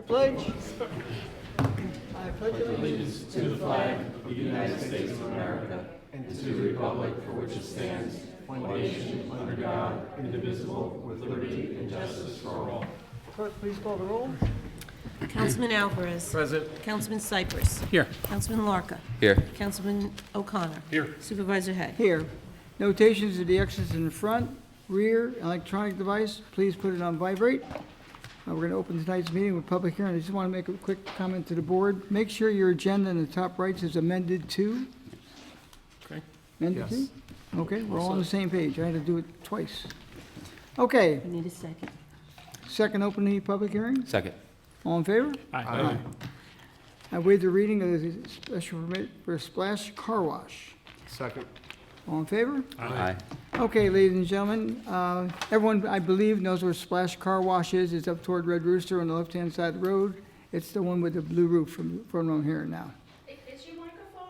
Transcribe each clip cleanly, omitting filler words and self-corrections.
pledge. I pledge allegiance to the flag of the United States of America and to the republic for which it stands, one nation, under God, indivisible, with liberty and justice for all. Clerk, please call the roll. Councilman Alvarez. Present. Councilman Cypress. Here. Councilman Larka. Here. Councilman O'Connor. Here. Supervisor Hay. Here. Notations of the exits in the front, rear, electronic device. Please put it on vibrate. We're going to open tonight's meeting with public hearing. I just want to make a quick comment to the board. Make sure your agenda in the top right says amended to. Okay. Amended Yes. to? Okay, we're all on the same page. I had to do it twice. Okay, We need a second. second opening public hearing. Second. All in favor? Aye. I waive the reading of the special permit for Splash Car Wash. Second. All in favor? Aye. Okay, ladies and gentlemen, everyone, I believe, knows where Splash Car Wash is. It's up toward Red Rooster on the left-hand side of the road. It's the one with the blue roof from around here now. Is your microphone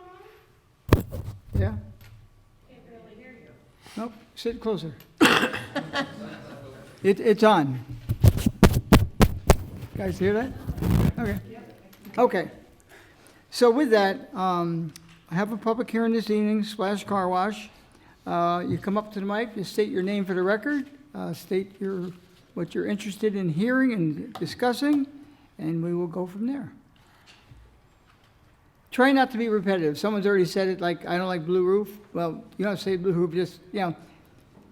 on? Yeah? Can't really hear you. Nope, sit closer. It's on. Guys hear that? Okay. Okay. So with that, I have a public hearing this evening, Splash Car Wash. You come up to the mic, you state your name for the record, state what you're interested in hearing and discussing, and we will go from there. Try not to be repetitive. Someone's already said it, like, I don't like blue roof. Well, you don't have to say blue roof, just,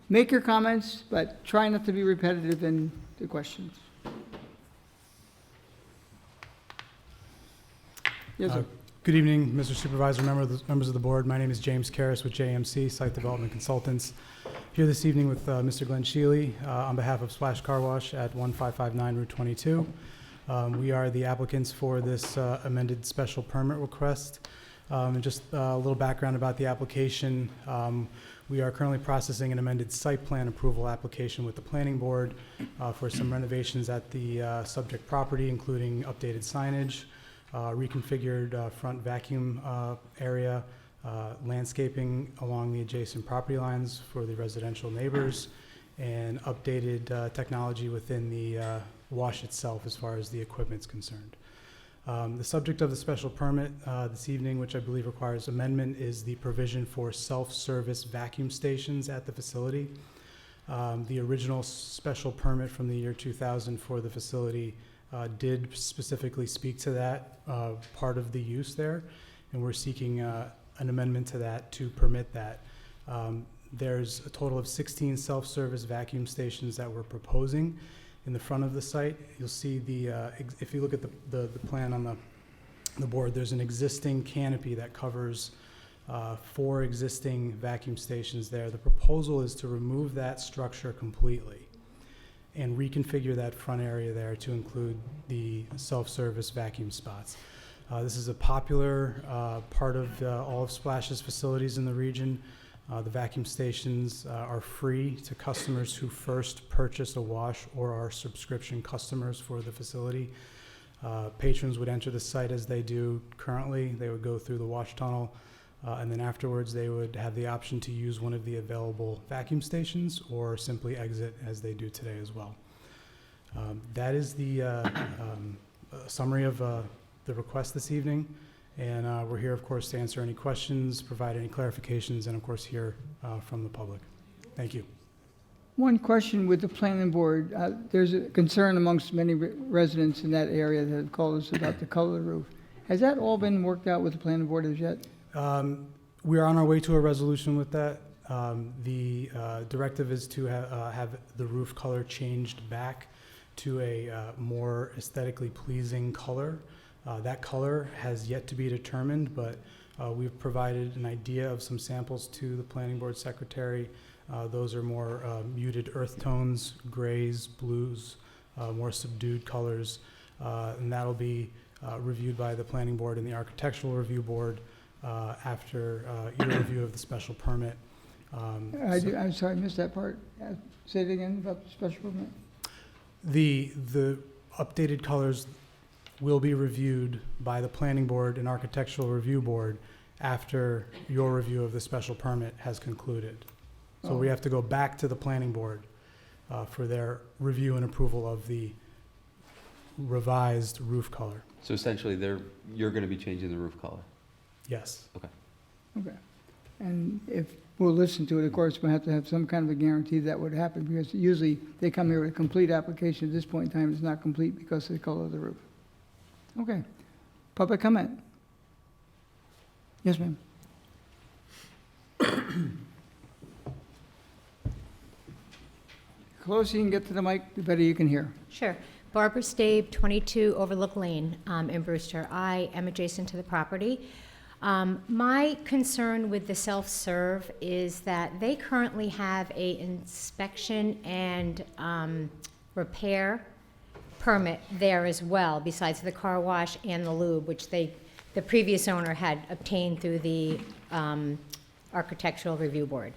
make your comments, but try not to be repetitive in the questions. Yes, sir. Good evening, Mr. Supervisor, members of the board. My name is James Karras with JMC, Site Development Consultants. Here this evening with Mr. Glenn Sheely on behalf of Splash Car Wash at 1559 Route 22. We are the applicants for this amended special permit request. And just a little background about the application. We are currently processing an amended site plan approval application with the planning board for some renovations at the subject property, including updated signage, reconfigured front vacuum area, landscaping along the adjacent property lines for the residential neighbors, and updated technology within the wash itself as far as the equipment's concerned. The subject of the special permit this evening, which I believe requires amendment, is the provision for self-service vacuum stations at the facility. The original special permit from the year 2000 for the facility did specifically speak to that part of the use there, and we're seeking an amendment to that to permit that. There's a total of 16 self-service vacuum stations that we're proposing in the front of the site. You'll see if you look at the plan on the board, there's an existing canopy that covers 4 existing vacuum stations there. The proposal is to remove that structure completely and reconfigure that front area there to include the self-service vacuum spots. This is a popular part of all of Splash's facilities in the region. The vacuum stations are free to customers who first purchase a wash or are subscription customers for the facility. Patrons would enter the site as they do currently. They would go through the wash tunnel, and then afterwards they would have the option to use one of the available vacuum stations or simply exit as they do today as well. That is the summary of the request this evening, and we're here, of course, to answer any questions, provide any clarifications, and of course hear from the public. Thank you. One question with the planning board. There's a concern amongst many residents in that area that have called us about the color of the roof. Has that all been worked out with the planning board as yet? We are on our way to a resolution with that. The directive is to have the roof color changed back to a more aesthetically pleasing color. That color has yet to be determined, but we've provided an idea of some samples to the planning board secretary. Those are more muted earth tones, grays, blues, more subdued colors, and that'll be reviewed by the planning board and the architectural review board after your review of the special permit. I'm sorry, I missed that part. Say it again about the special permit. The updated colors will be reviewed by the planning board and architectural review board after your review of the special permit has concluded. So we have to go back to the planning board for their review and approval of the revised roof color. So essentially, you're going to be changing the roof color? Yes. Okay. And if, we'll listen to it, of course, we'll have to have some kind of a guarantee that would happen, because usually they come here with a complete application. At this point in time, it's not complete because of the color of the roof. Okay. Public comment? Yes, ma'am. The closer you can get to the mic, the better you can hear. Sure. Barbara Stabe, 22 Overlook Lane in Brewster. I am adjacent to the property. My concern with the self-serve is that they currently have a inspection and repair permit there as well, besides the car wash and the lube, which the previous owner had obtained through the Architectural Review Board.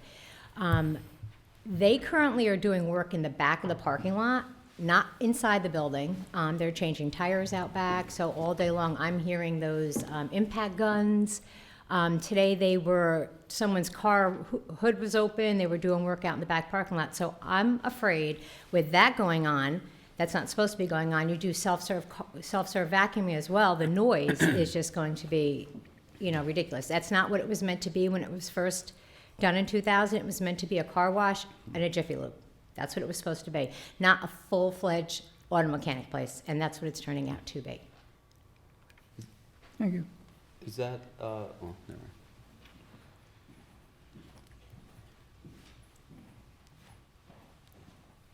They currently are doing work in the back of the parking lot, not inside the building. They're changing tires out back, so all day long I'm hearing those impact guns. Today someone's car hood was open, they were doing work out in the back parking lot. So I'm afraid with that going on, that's not supposed to be going on, you do self-serve vacuuming as well, the noise is just going to be, ridiculous. That's not what it was meant to be when it was first done in 2000. It was meant to be a car wash and a Jiffy Lube. That's what it was supposed to be, not a full-fledged auto mechanic place, and that's what it's turning out to be. Thank you. Is that, oh, never mind.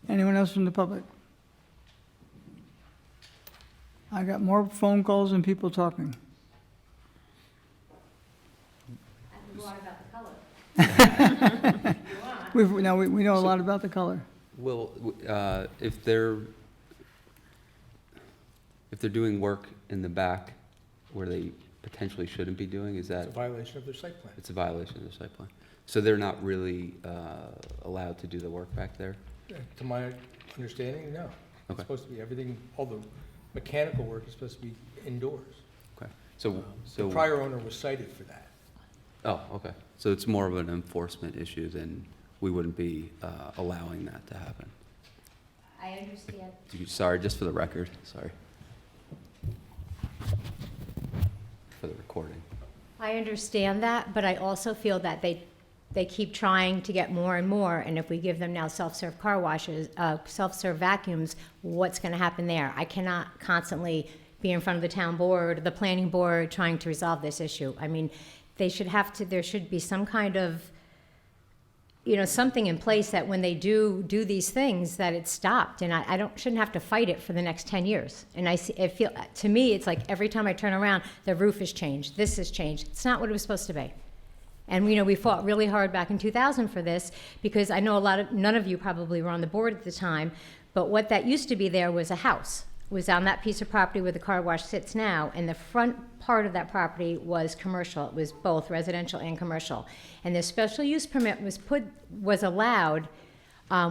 Anyone else from the public? I got more phone calls than people talking. We know a lot about the color. Well, if they're doing work in the back where they potentially shouldn't be doing, is that? It's a violation of their site plan. It's a violation of the site plan. So they're not really allowed to do the work back there? To my understanding, no. Okay. It's supposed to be everything, all the mechanical work is supposed to be indoors. Okay. So The prior owner was cited for that. Oh, okay. So it's more of an enforcement issue than we wouldn't be allowing that to happen. I understand. Sorry, just for the record, sorry. For the recording. I understand that, but I also feel that they keep trying to get more and more, and if we give them now self-serve car washes, self-serve vacuums, what's going to happen there? I cannot constantly be in front of the town board, the planning board, trying to resolve this issue. I mean, there should be some kind of, something in place that when they do these things, that it's stopped, and I shouldn't have to fight it for the next 10 years. And to me, it's like every time I turn around, the roof has changed, this has changed. It's not what it was supposed to be. And we fought really hard back in 2000 for this, because I know none of you probably were on the board at the time, but what that used to be there was a house. It was on that piece of property where the car wash sits now, and the front part of that property was commercial. It was both residential and commercial. And the special use permit was allowed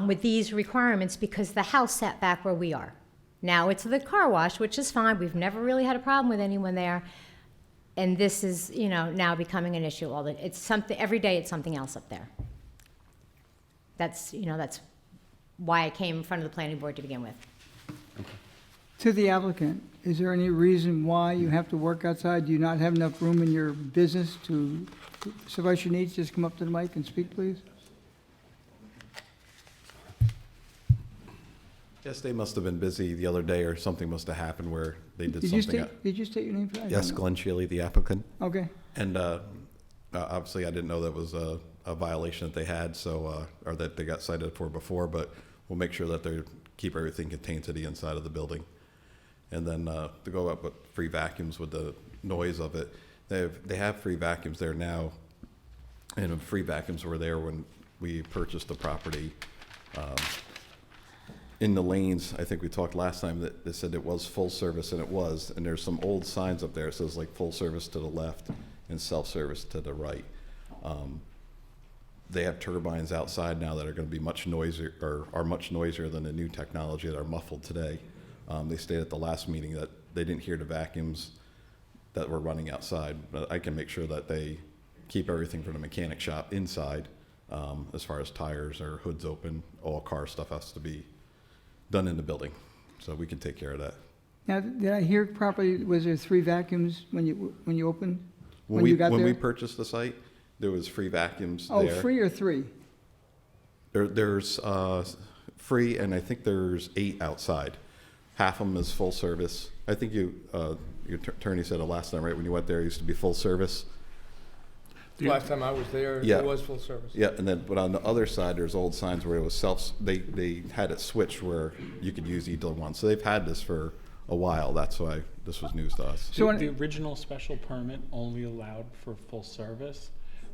with these requirements because the house sat back where we are. Now it's the car wash, which is fine. We've never really had a problem with anyone there. And this is, now becoming an issue. It's something, every day it's something else up there. That's why I came in front of the planning board to begin with. To the applicant, is there any reason why you have to work outside? Do you not have enough room in your business to suffice your needs? Just come up to the mic and speak, please. Yes, they must have been busy the other day, or something must have happened where they did something. Did you state your name for that? I Yes, don't know. Glenn Shealy, the applicant. Okay. And obviously, I didn't know that was a violation that they had, so or that they got cited for before. But we'll make sure that they keep everything contained to the inside of the building. And then to go up with free vacuums with the noise of it, they have free vacuums there now, and free vacuums were there when we purchased the property. In the lanes, I think we talked last time that they said it was full service, and it was. And there's some old signs up there that says like full service to the left and self-service to the right. They have turbines outside now that are going to be much noisier, or are much noisier than the new technology that are muffled today. They stated at the last meeting that they didn't hear the vacuums that were running outside, but I can make sure that they keep everything from the mechanic shop inside. As far as tires or hoods open, all car stuff has to be done in the building, so we can take care of that. Now, did I hear properly, was there 3 vacuums when you opened? When you got When we there? purchased the site, there was free vacuums Oh, there. free or 3? There's free, and I think there's 8 outside. Half of them is full service. I think your attorney said it last time, right? When you went there, it used to be full service. Last time I was there, Yeah. it was full service. Yeah, and then, but on the other side, there's old signs where it was they had it switched where you could use either one. So they've had this for a while. That's why this was news to us. So The original special permit only allowed for full service.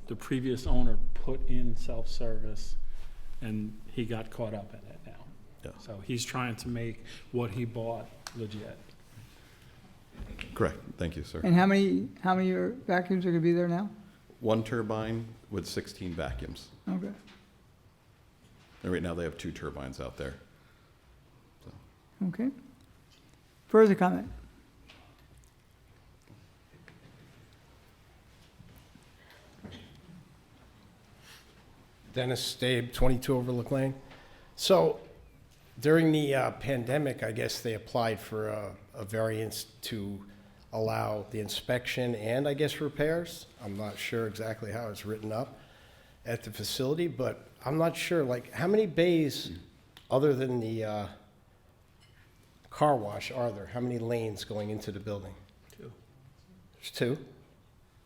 The previous owner put in self-service, and he got caught up in it now. Yeah. So he's trying to make what he bought legit. Correct. Thank you, sir. And how many vacuums are going to be there now? 1 turbine with 16 vacuums. Okay. And right now they have 2 turbines out there. Okay. Further comment? Dennis Stabe, 22 Overlook Lane. So during the pandemic, I guess they applied for a variance to allow the inspection and I guess repairs. I'm not sure exactly how it's written up at the facility, but I'm not sure, like, how many bays other than the car wash are there? How many lanes going into the building? 2. There's 2?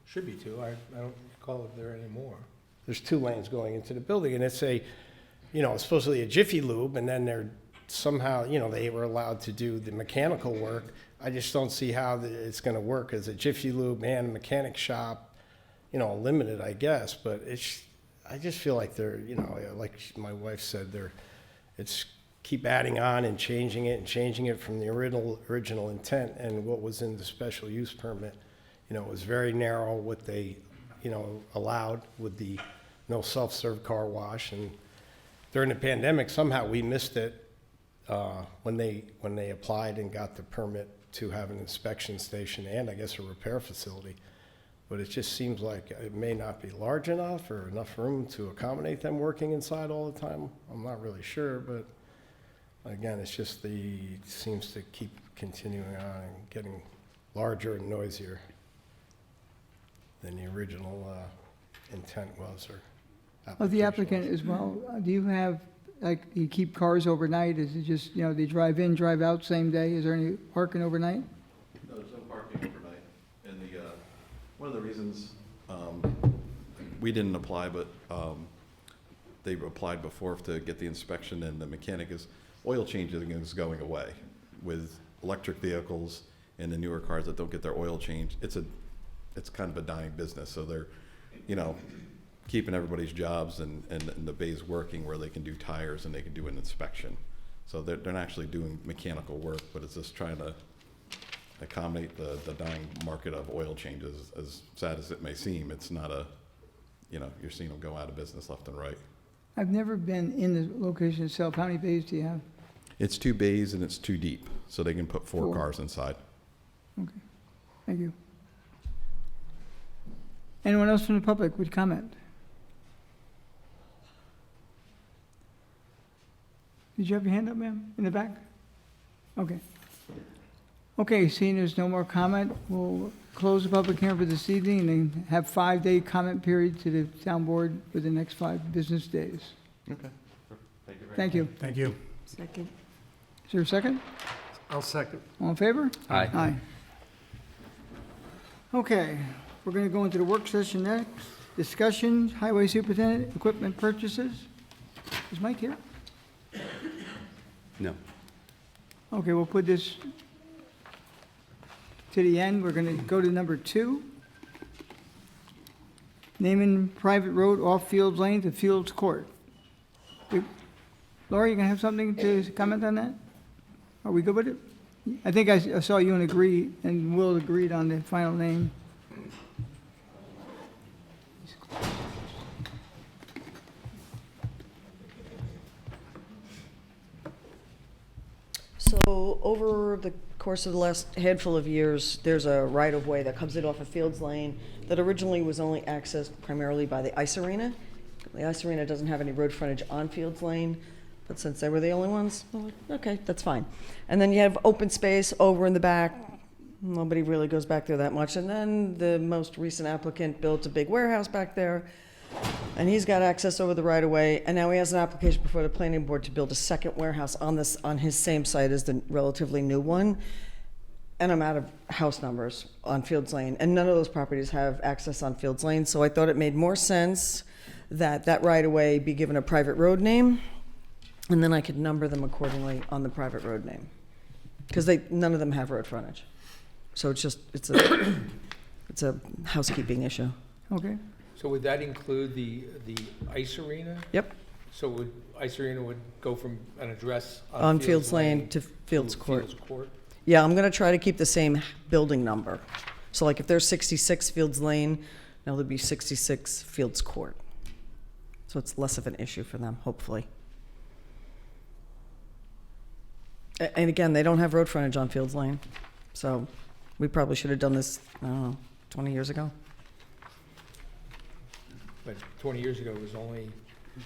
Should be 2. I don't recall if there are any more. There's 2 lanes going into the building, and it's supposedly a Jiffy Lube, and then they're somehow, they were allowed to do the mechanical work. I just don't see how it's going to work as a Jiffy Lube and a mechanic shop, limited, I guess, but I just feel like they're, like my wife said, it's keep adding on and changing it from the original intent and what was in the special use permit. It was very narrow what they, allowed with the no self-serve car wash. And during the pandemic, somehow we missed it when they applied and got the permit to have an inspection station and I guess a repair facility. But it just seems like it may not be large enough or enough room to accommodate them working inside all the time. I'm not really sure, but again, it's just it seems to keep continuing on and getting larger and noisier than the original intent was. Of the applicant as well, do you have, you keep cars overnight? Is it just, they drive in, drive out same day? Is there any parking overnight? No, there's no parking overnight. And one of the reasons we didn't apply, but they applied before to get the inspection and the mechanic is oil changing is going away with electric vehicles and the newer cars that don't get their oil changed. It's kind of a dying business. So they're, keeping everybody's jobs and the bays working where they can do tires and they can do an inspection. So they're not actually doing mechanical work, but it's just trying to accommodate the dying market of oil changes. As sad as it may seem, it's not you're seeing them go out of business left and right. I've never been in the location itself. How many bays do you have? It's 2 bays and it's 2 deep, so they can put 4 4. cars inside. Okay, thank you. Anyone else from the public would comment? Did you have your hand up, ma'am, in the back? Okay. Okay, seeing there's no more comment, we'll close the public hearing for this evening and have 5-day comment period to the town board for the next 5 business days. Okay. Thank you. Thank you. Second. Is there a second? I'll second. All in favor? Aye. Aye. Okay, we're going to go into the work session next. Discussion, highway superintendent, equipment purchases. Is Mike here? No. Okay, we'll put this to the end. We're going to go to number 2. Naming private road off Fields Lane to Fields Court. Laura, you going to have something to comment on that? Are we good with it? I think I saw you and Will agreed on the final name. So over the course of the last handful of years, there's a right-of-way that comes in off of Fields Lane that originally was only accessed primarily by the ice arena. The ice arena doesn't have any road frontage on Fields Lane, But since they were the only ones, I'm like, okay, that's fine. And then you have open space over in the back. Nobody really goes back there that much. And then the most recent applicant built a big warehouse back there, and he's got access over the right-of-way. And now he has an application before the planning board to build a second warehouse on his same site as the relatively new one. And I'm out of house numbers on Fields Lane, and none of those properties have access on Fields Lane. So I thought it made more sense that that right-of-way be given a private road name, and then I could number them accordingly on the private road name. Because none of them have road frontage. So it's a housekeeping issue. Okay. So would that include the ice arena? Yep, So ice arena would go from an address on Fields Lane to Fields to Court. Fields Court? Yeah, I'm gonna try to keep the same building number. So like if there's 66 Fields Lane, now there'll be 66 Fields Court. So it's less of an issue for them, hopefully. And again, they don't have road frontage on Fields Lane. So we probably should have done this, I don't know, 20 years ago. But 20 years ago, it was only,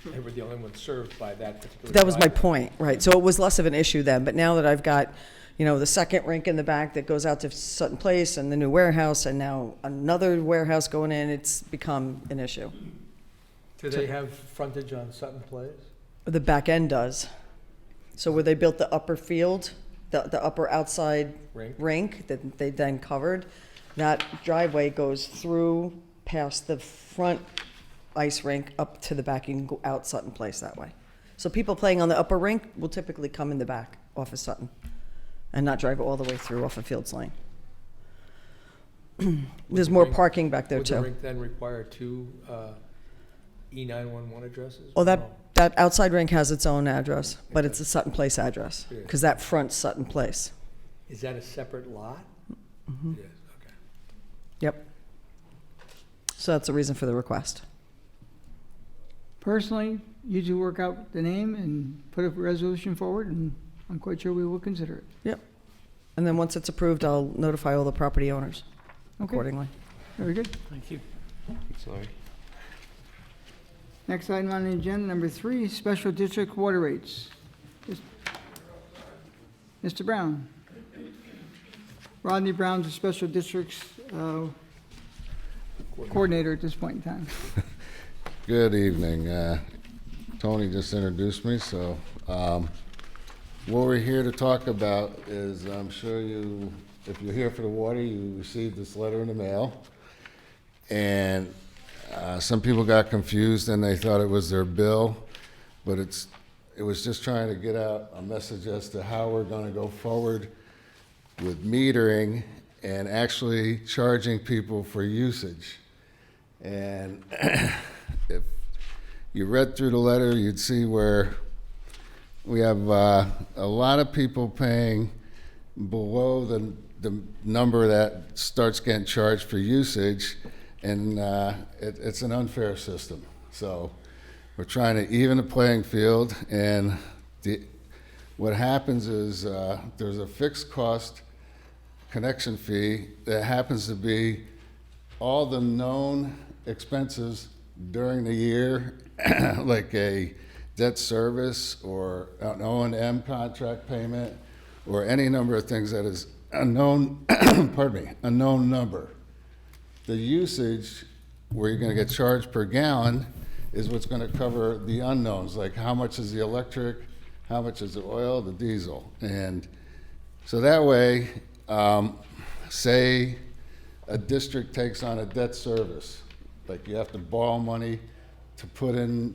they were the only ones served by that particular. That was my driveway. point, right? So it was less of an issue then, but now that I've got, the second rink in the back that goes out to Sutton Place and the new warehouse, and now another warehouse going in, it's become an issue. Do they have frontage on Sutton Place? The back end does. So where they built the upper field, the upper outside rink that they then covered, that driveway goes through past the front ice rink up to the back. You can go out Sutton Place that way. So people playing on the upper rink will typically come in the back off of Sutton and not drive all the way through off of Fields Lane. There's the more rink- parking back there Would the too. rink then require two E911 addresses? Oh, No. that outside rink has its own address, but it's a Sutton Place address, Yeah. because that fronts Sutton Place. Is that a separate lot? Mm-hmm. It is, okay. Yep. So that's the reason for the request. Personally, you two work out the name and put a resolution forward, and I'm quite sure we will consider it. Yep. And then once it's approved, I'll notify all the property owners Okay, accordingly. very good. Thank you. Sorry. Next item on the agenda, number 3, special district water rates. Mr. Brown. Rodney Brown's the special districts coordinator at this point in time. Good evening. Tony just introduced me, so what we're here to talk about is, I'm sure you, if you're here for the water, you received this letter in the mail. And some people got confused and they thought it was their bill, but it was just trying to get out a message as to how we're going to go forward with metering and actually charging people for usage. And if you read through the letter, you'd see where we have a lot of people paying below the number that starts getting charged for usage, and it's an unfair system. So we're trying to even the playing field, and what happens is there's a fixed cost connection fee that happens to be all the known expenses during the year, like a debt service or an O&M contract payment, or any number of things that is unknown, pardon me, a known number. The usage, where you're gonna get charged per gallon, is what's gonna cover the unknowns, like how much is the electric, how much is the oil, the diesel. And so that way, say a district takes on a debt service, like you have to borrow money to put in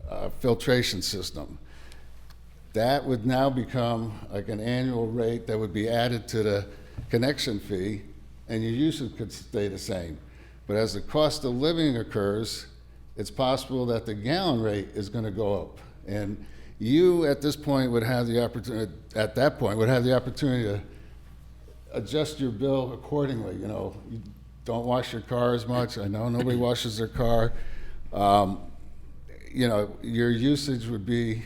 a filtration system. That would now become like an annual rate that would be added to the connection fee, and your usage could stay the same. But as the cost of living occurs, it's possible that the gallon rate is going to go up. And you, at this point, would have the opportunity, at that point, would have the opportunity to adjust your bill accordingly. You know, you don't wash your car as much. I know nobody washes their car. You know, your usage would be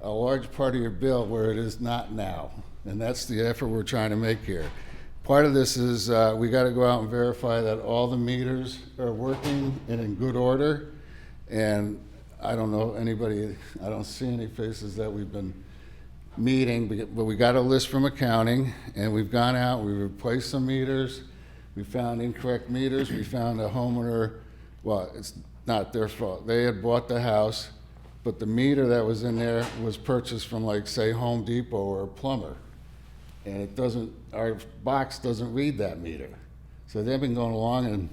a large part of your bill where it is not now. And that's the effort we're trying to make here. Part of this is we got to go out and verify that all the meters are working and in good order. And I don't know anybody, I don't see any faces that we've been meeting, but we got a list from accounting, and we've gone out, we replaced some meters, we found incorrect meters, we found a homeowner, well, it's not their fault, they had bought the house, but the meter that was in there was purchased from, like, say, Home Depot or a plumber, and it doesn't, our box doesn't read that meter. So they've been going along and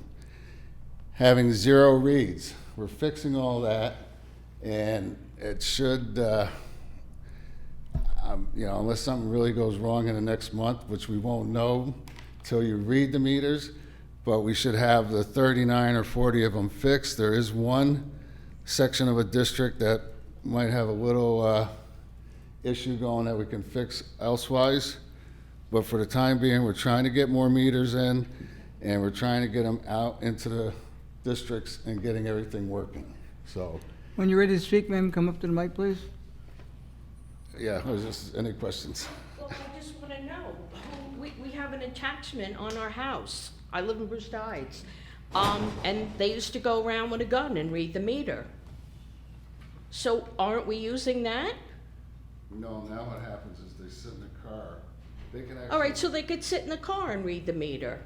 having 0 reads. We're fixing all that, and it should, unless something really goes wrong in the next month, which we won't know till you read the meters, but we should have the 39 or 40 of them fixed. There is one section of a district that might have a little issue going that we can fix elsewise, but for the time being, we're trying to get more meters in, and we're trying to get them out into the districts and getting everything working. So, When you're ready to speak, ma'am, come up to the mic, please. yeah, was just any questions? Well, I just want to know, we have an attachment on our house. I live in Brewster Heights. And they used to go around with a gun and read the meter. So aren't we using that? No, now what happens is they sit in the car. They can actually. All right, so they could sit in the car and read the meter.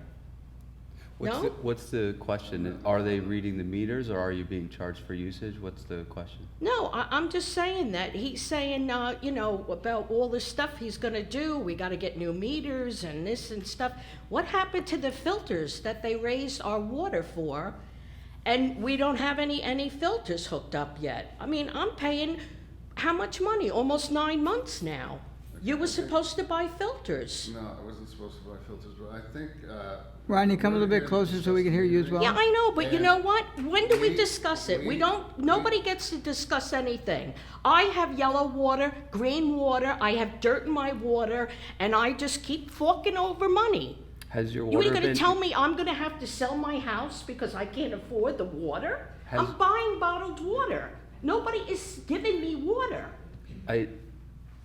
No? What's the question? Are they reading the meters, or are you being charged for usage? What's the question? No, I'm just saying that. He's saying, about all this stuff he's gonna do. We gotta get new meters and this and stuff. What happened to the filters that they raised our water for? And we don't have any filters hooked up yet. I mean, I'm paying how much money? Almost 9 months now. You were supposed to buy filters. No, I wasn't supposed to buy filters, but I think, Rodney, come a little bit closer so we can hear you as well. Yeah, I know, but you And know what? When do we we- discuss it? we- Nobody gets to discuss anything. I have yellow water, green water, I have dirt in my water, and I just keep forking over money. Has your You water ain't gonna been? tell me I'm gonna have to sell my house because I can't afford the water? Has- I'm buying bottled water. Nobody is giving me water.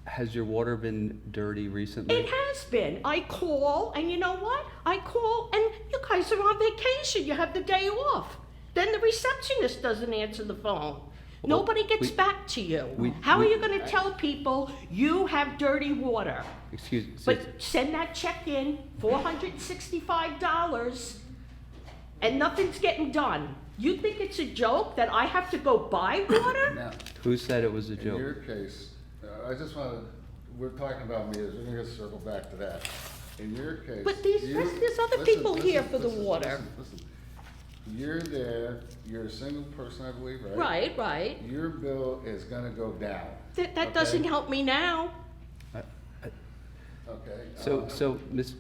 Has your water been dirty recently? It has been. I call, and you know what? I call, and you guys are on vacation. You have the day off. Then the receptionist doesn't answer the phone. Nobody gets back to you. How are you going to tell people you have dirty water? Excuse me. But send that check in, $465, and nothing's getting done. You think it's a joke that I have to go buy water? now, Who said it was a in joke? your case, I just wanted, we're talking about meters, we're gonna circle back to that. In your case. But there's other listen, people here listen, for the listen, water. listen. You're there, you're a single person, I believe, right? Right. Your bill is gonna go down, That doesn't Okay. help me now. okay? So, Miss,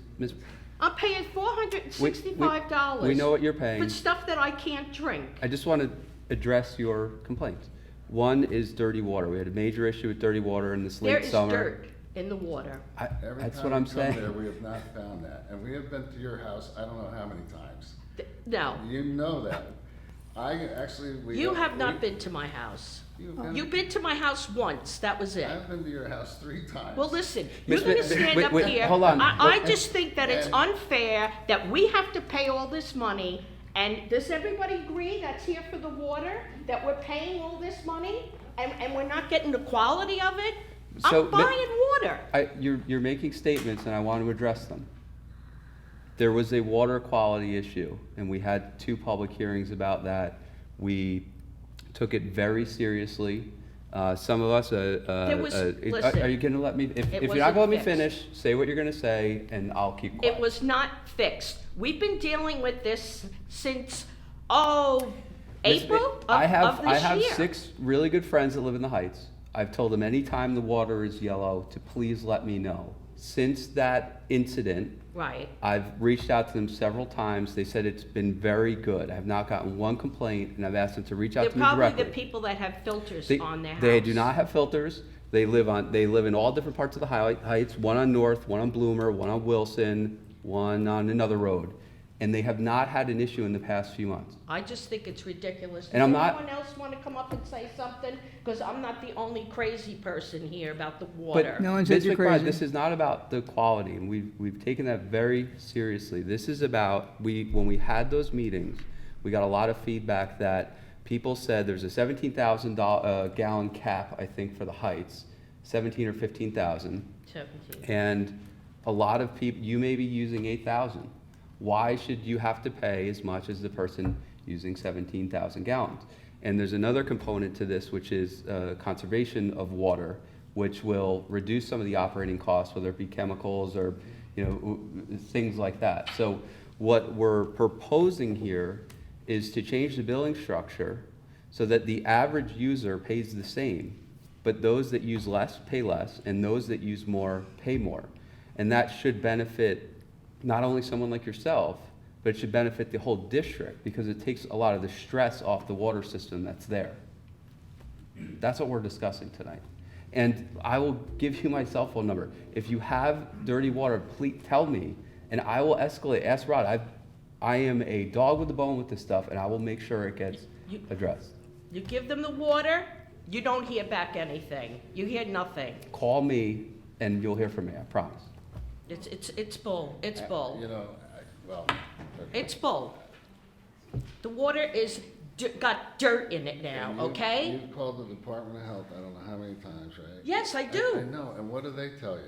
I'm paying $465. we know what you're paying. For stuff that I can't drink. I just want to address your complaints. One is dirty water. We had a major issue with dirty water in this There late is summer. dirt in the water. Every That's time what I'm we come there, saying. we have not found that, and we have been to your house, I don't know how many times. No, You know that. you have not been to my house. You've been to my house once, that was it. I've been to your house 3 times. Well, listen, you're Miss- gonna wait, stand wait, up wait, here. hold on. I What- just think that it's And- unfair that we have to pay all this money, and does everybody agree that's here for the water? That we're paying all this money, and we're not getting the quality of it? So, I'm buying water. You're making statements, and I want to address them. There was a water quality issue, and we had 2 public hearings about that. We took it very seriously. Some of us, listen, are you going to let me, if you're not wasn't going to let me fixed. finish, say what you're going to say, and I'll keep quiet. It was not fixed. We've been dealing with this since, Miss- April I of have this year. 6 really good friends that live in the Heights. I've told them anytime the water is yellow to please let me know. Since that incident, Right. I've reached out to them several times. They said it's been very good. I have not gotten one complaint, and I've asked them to reach out They're to me probably directly. the people that have filters They, on their house. they do not have filters. They live in all different parts of the Heights, one on North, one on Bloomer, one on Wilson, one on another road. And they have not had an issue in the past few months. I just think it's ridiculous. And I'm Does not- anyone else want to come up and say something? Because I'm not the only crazy person here about the water. No one said Ms. you're McBride, crazy. this is not about the quality, and we've taken that very seriously. This is about, when we had those meetings, we got a lot of feedback that People said there's a 17,000 gallon cap, I think, for the Heights, 17 or 15,000. 17. And a lot of people, you may be using 8,000. Why should you have to pay as much as the person using 17,000 gallons? And there's another component to this, which is conservation of water, which will reduce some of the operating costs, whether it be chemicals or, things like that. So what we're proposing here is to change the billing structure so that the average user pays the same, but those that use less pay less, and those that use more pay more. And that should benefit not only someone like yourself, but it should benefit the whole district because it takes a lot of the stress off the water system that's there. That's what we're discussing tonight. And I will give you my cell phone number. If you have dirty water, please tell me, and I will escalate. Ask Rod. I am a dog with a bone with this stuff, and I will make sure it gets addressed. You give them the water, you don't hear back anything. You hear nothing. Call me, and you'll hear from me. I promise. It's bull. It's bull. Well, It's bull. The water is got dirt in it now, and okay? You've called the Department of Health, I don't know how many times, right? Yes, I I do. know, and what do they tell you?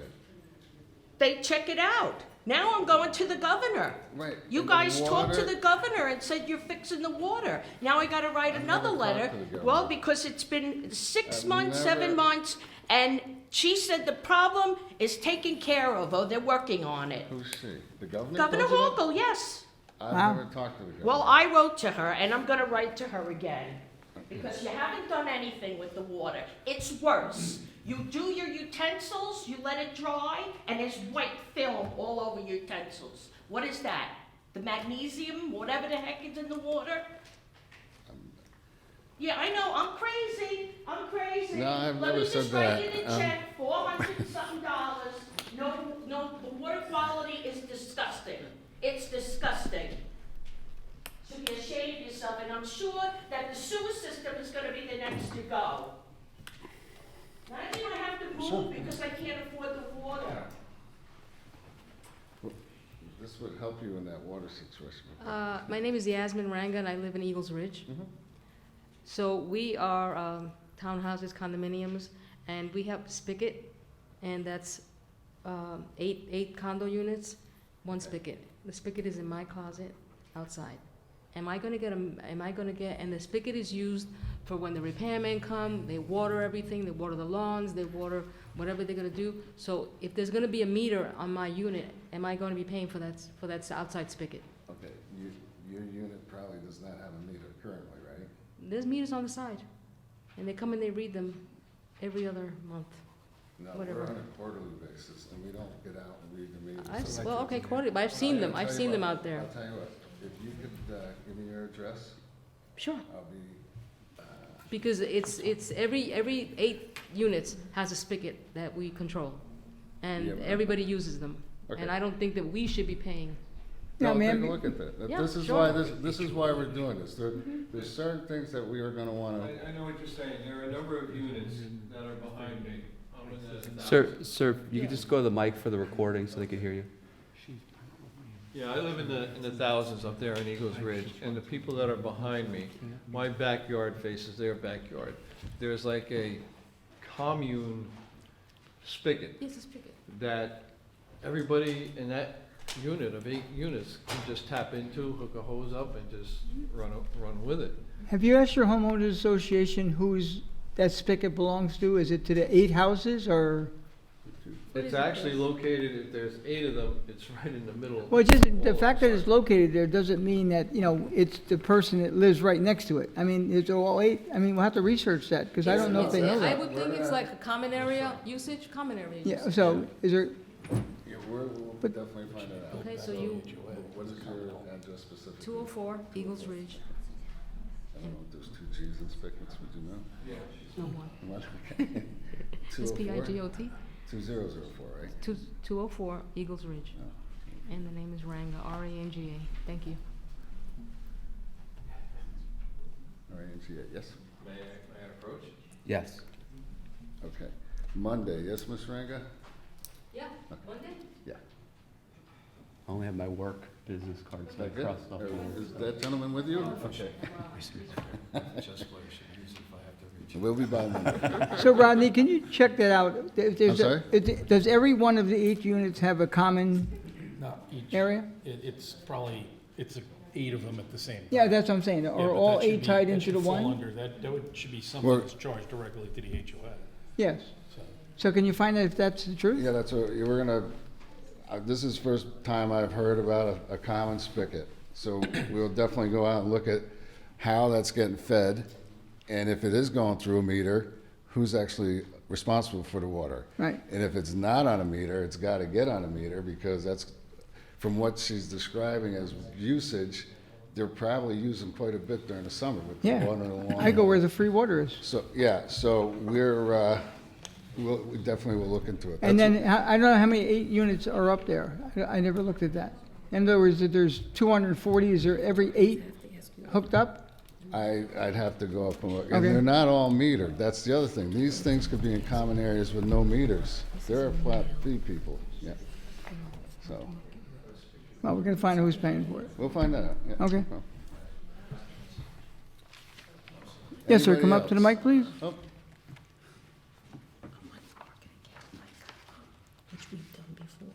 They check it out. Now I'm going to the governor. Right. You and the guys talked to water- the governor and said you're fixing the water. Now I gotta write I've another never talked letter. to the governor. Well, because it's been 6 I've months, never- 7 months, and she said the problem is taken care of, or they're working on it. Who's she? The governor? Governor told you that? Hochul, yes. I've Wow. never talked to the governor. Well, I wrote to her, and I'm gonna write to her again, because you haven't done anything with the water. It's worse. You do your utensils, you let it dry, and there's white film all over your utensils. What is that? The magnesium, whatever the heck is in the water? Yeah, I know, I'm crazy, I'm crazy. No, I've Let never me said just write that. you the check, $400 and something dollars. No, the water quality is disgusting. It's disgusting. Should be ashamed of yourself, and I'm sure that the sewer system is gonna be the next to go. Now, I think I have to move because I can't afford the water. This would help you in that water situation. My name is Yasmin Ranga, and I live in Eagles Ridge. So we are townhouses, condominiums, and we have spigot, and that's eight condo units, one spigot. The spigot is in my closet outside. Am I gonna get, and the spigot is used for when the repairmen come, they water everything, they water the lawns, they water whatever they're gonna do. So if there's gonna be a meter on my unit, am I gonna be paying for that outside spigot? Okay, your unit probably does not have a meter currently, right? There's meters on the side, and they come and they read them every other month. No, Whatever. we're on a quarterly basis, and we don't get out and read the meters. Well, okay, quarterly, but I've seen them, I've seen them out there. I'll tell you what, if you could give me your address, Sure. I'll be, Because it's every 8 units has a spigot that we control, Yeah, and but- everybody uses them. Okay. And I don't think that we should be paying. Yeah, no, take ma'am. a look at that. Yeah, This is sure. why, this is why we're doing this. There's certain things that we are gonna wanna, I know what you're saying, there are a number of units that are behind me. I'm in the Sir, you could just go to the mic for the recording so they could hear you. Yeah, I live in the thousands up there in Eagles Ridge, and the people that are behind me, my backyard faces their backyard. There's like a commune spigot Yes, a spigot. that everybody in that unit of 8 units can just tap into, hook a hose up, and just run with it. Have you asked your homeowners association whose that spigot belongs to? Is it to the 8 houses or? It's actually located, if there's 8 of them, it's right in the middle. Well, just of the all fact that the it's located there doesn't mean that, it's the person that lives right next to it. I mean, it's all 8, we'll have to research that, because I don't know if they know I that. would think it's like a common area usage, common area Yeah, usage. so is there, yeah, we'll But- definitely find that out. Okay, so you, What is your address specifically? 204 Eagles Ridge, I don't know if there's 2 G's in spigots, would you know? no one. What? S-P-I-G-O-T, 2004, right? 204 Eagles Ridge. Oh. And the name is Ranga, R-A-N-G-A. Thank you. All right, yes? May I approach? Yes. Okay. Monday, yes, Ms. Ranga? Yeah, Monday? Yeah. I only have my work business card, so I Okay. crossed off. Is that gentleman with you? Okay. We'll be by Monday. So Rodney, can you check that out? There's I'm Does every one of the 8 units have a common Not each. area? It's probably, it's 8 of them at the same time. Yeah, that's what I'm saying. Yeah, Are but all that should 8 be- tied that into should the fall one? under- That should be something Well- that's charged directly to the HOA. Yes. So, So can you find out if that's the truth? Yeah, that's what, we're gonna, this is the first time I've heard about a common spigot. So we'll definitely go out and look at how that's getting fed, and if it is going through a meter, who's actually responsible for the water. Right. And if it's not on a meter, it's gotta get on a meter, because that's, from what she's describing as usage, they're probably using quite a bit during the summer with the Yeah. water along. I go where the free water is. So, yeah, so we definitely will look into it. And That's- then, I don't know how many 8 units are up there. I never looked at that. In other words, if there's 240, is there every 8 hooked up? I'd have to go up and look. And Okay. they're not all metered. That's the other thing. These things could be in common areas with no meters. They're flat fee people, yeah. So, Well, we're gonna find out who's paying for it. we'll find out, yeah. Okay. Well. Yes, sir, Anybody come up to the else? mic, please. Oh, Which we've done before.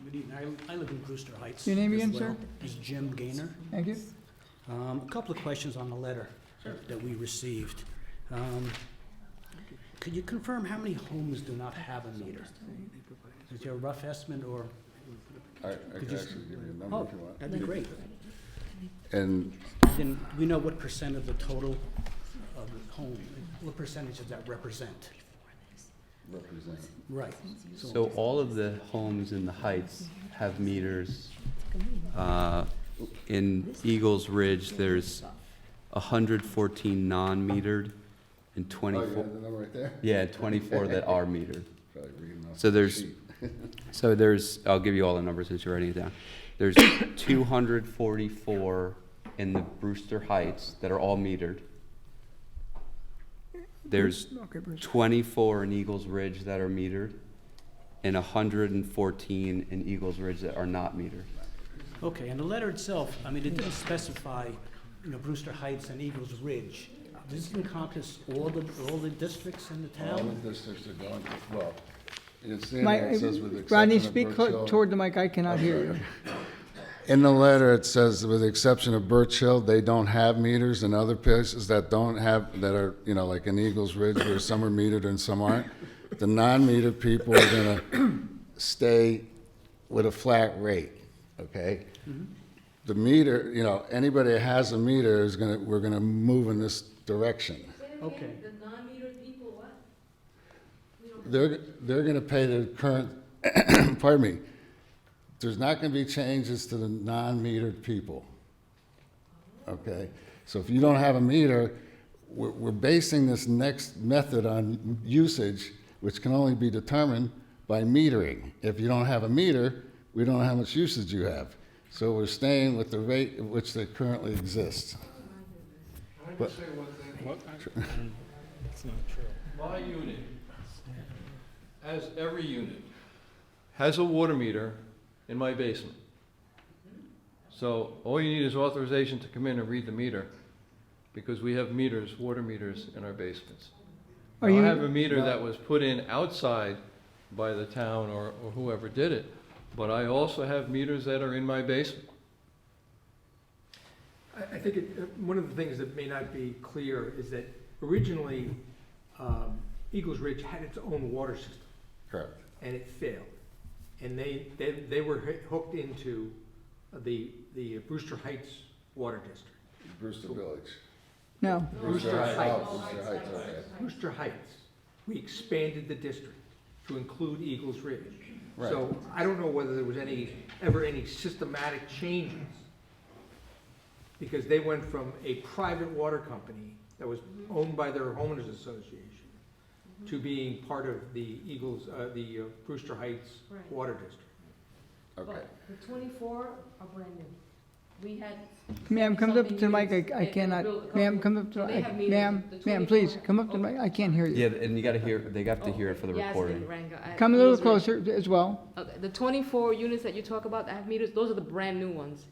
Good evening. I live in Brewster Heights. Your name as again, well. sir? This is Jim Gaynor. Thank you. A couple of questions on the letter that we received. Could you confirm how many homes do not have a meter? Is there a rough estimate, or? I Could can you- actually give you a number Oh, if you want. that'd be great. And Then, do we know what percent of the total of the home, what percentage does that represent? represent. Right. So all of the homes in the Heights have meters. In Eagles Ridge, there's 114 non-metered and Oh, you 24. have the number right there? Yeah, 24 that are metered. Probably reading off So the there's, sheet. I'll give you all the numbers since you're writing it down. There's 244 in the Brewster Heights that are all metered. There's Okay, Bruce. 24 in Eagles Ridge that are metered, and 114 in Eagles Ridge that are not metered. Okay, and the letter itself, I mean, it didn't specify, Brewster Heights and Eagles Ridge. Does this encompass all the districts in the All town? the districts are going, well, it's in My- there, it says with the exception Rodney, of speak Birch Hill. toward the mic, I cannot hear you. In the letter, it says, with the exception of Birch Hill, they don't have meters, and other places that don't have, that are, like in Eagles Ridge, where some are metered and some aren't. The non-metered people are gonna stay with a flat rate, okay? The meter, anybody that has a meter is we're gonna move in this direction. Okay. The non-metered people, what? They're gonna pay the current, pardon me, there's not gonna be changes to the non-metered people. Okay, so if you don't have a meter, we're basing this next method on usage, which can only be determined by metering. If you don't have a meter, we don't know how much usage you have. So we're staying with the rate at which they currently exist. Can I But- just say one thing? What? It's not true. My unit, as every unit, has a water meter in my basement. So all you need is authorization to come in and read the meter, because we have meters, water meters in our basements. Are Now, I you- have a meter that was put in outside by the town or whoever did it, but I also have meters that are in my basement. I think one of the things that may not be clear is that originally, Eagles Ridge had its own water system, Correct. and it failed. And they were hooked into the Brewster Heights Water District. Brewster Village. No. Brewster Heights. Oh, Brewster Heights, okay. Brewster Heights. We expanded the district to include Eagles Ridge. Right. So I don't know whether there was ever any systematic changes, because they went from a private water company that was owned by their homeowners association to being part of the Brewster Heights Right. Water District. Okay. But the 24 are brand new. We had. Ma'am, come up to the mic, units I that were cannot, built a couple- ma'am, come up to, they have meters, ma'am, the ma'am, please, 24 come up to the mic, I can't hear you. Yeah, and you gotta hear, they have to hear it for the Yasmin recording. Ranga at Come a little Eagles Ridge. closer as well. Okay, the 24 units that you talk about that have meters, those are the brand new ones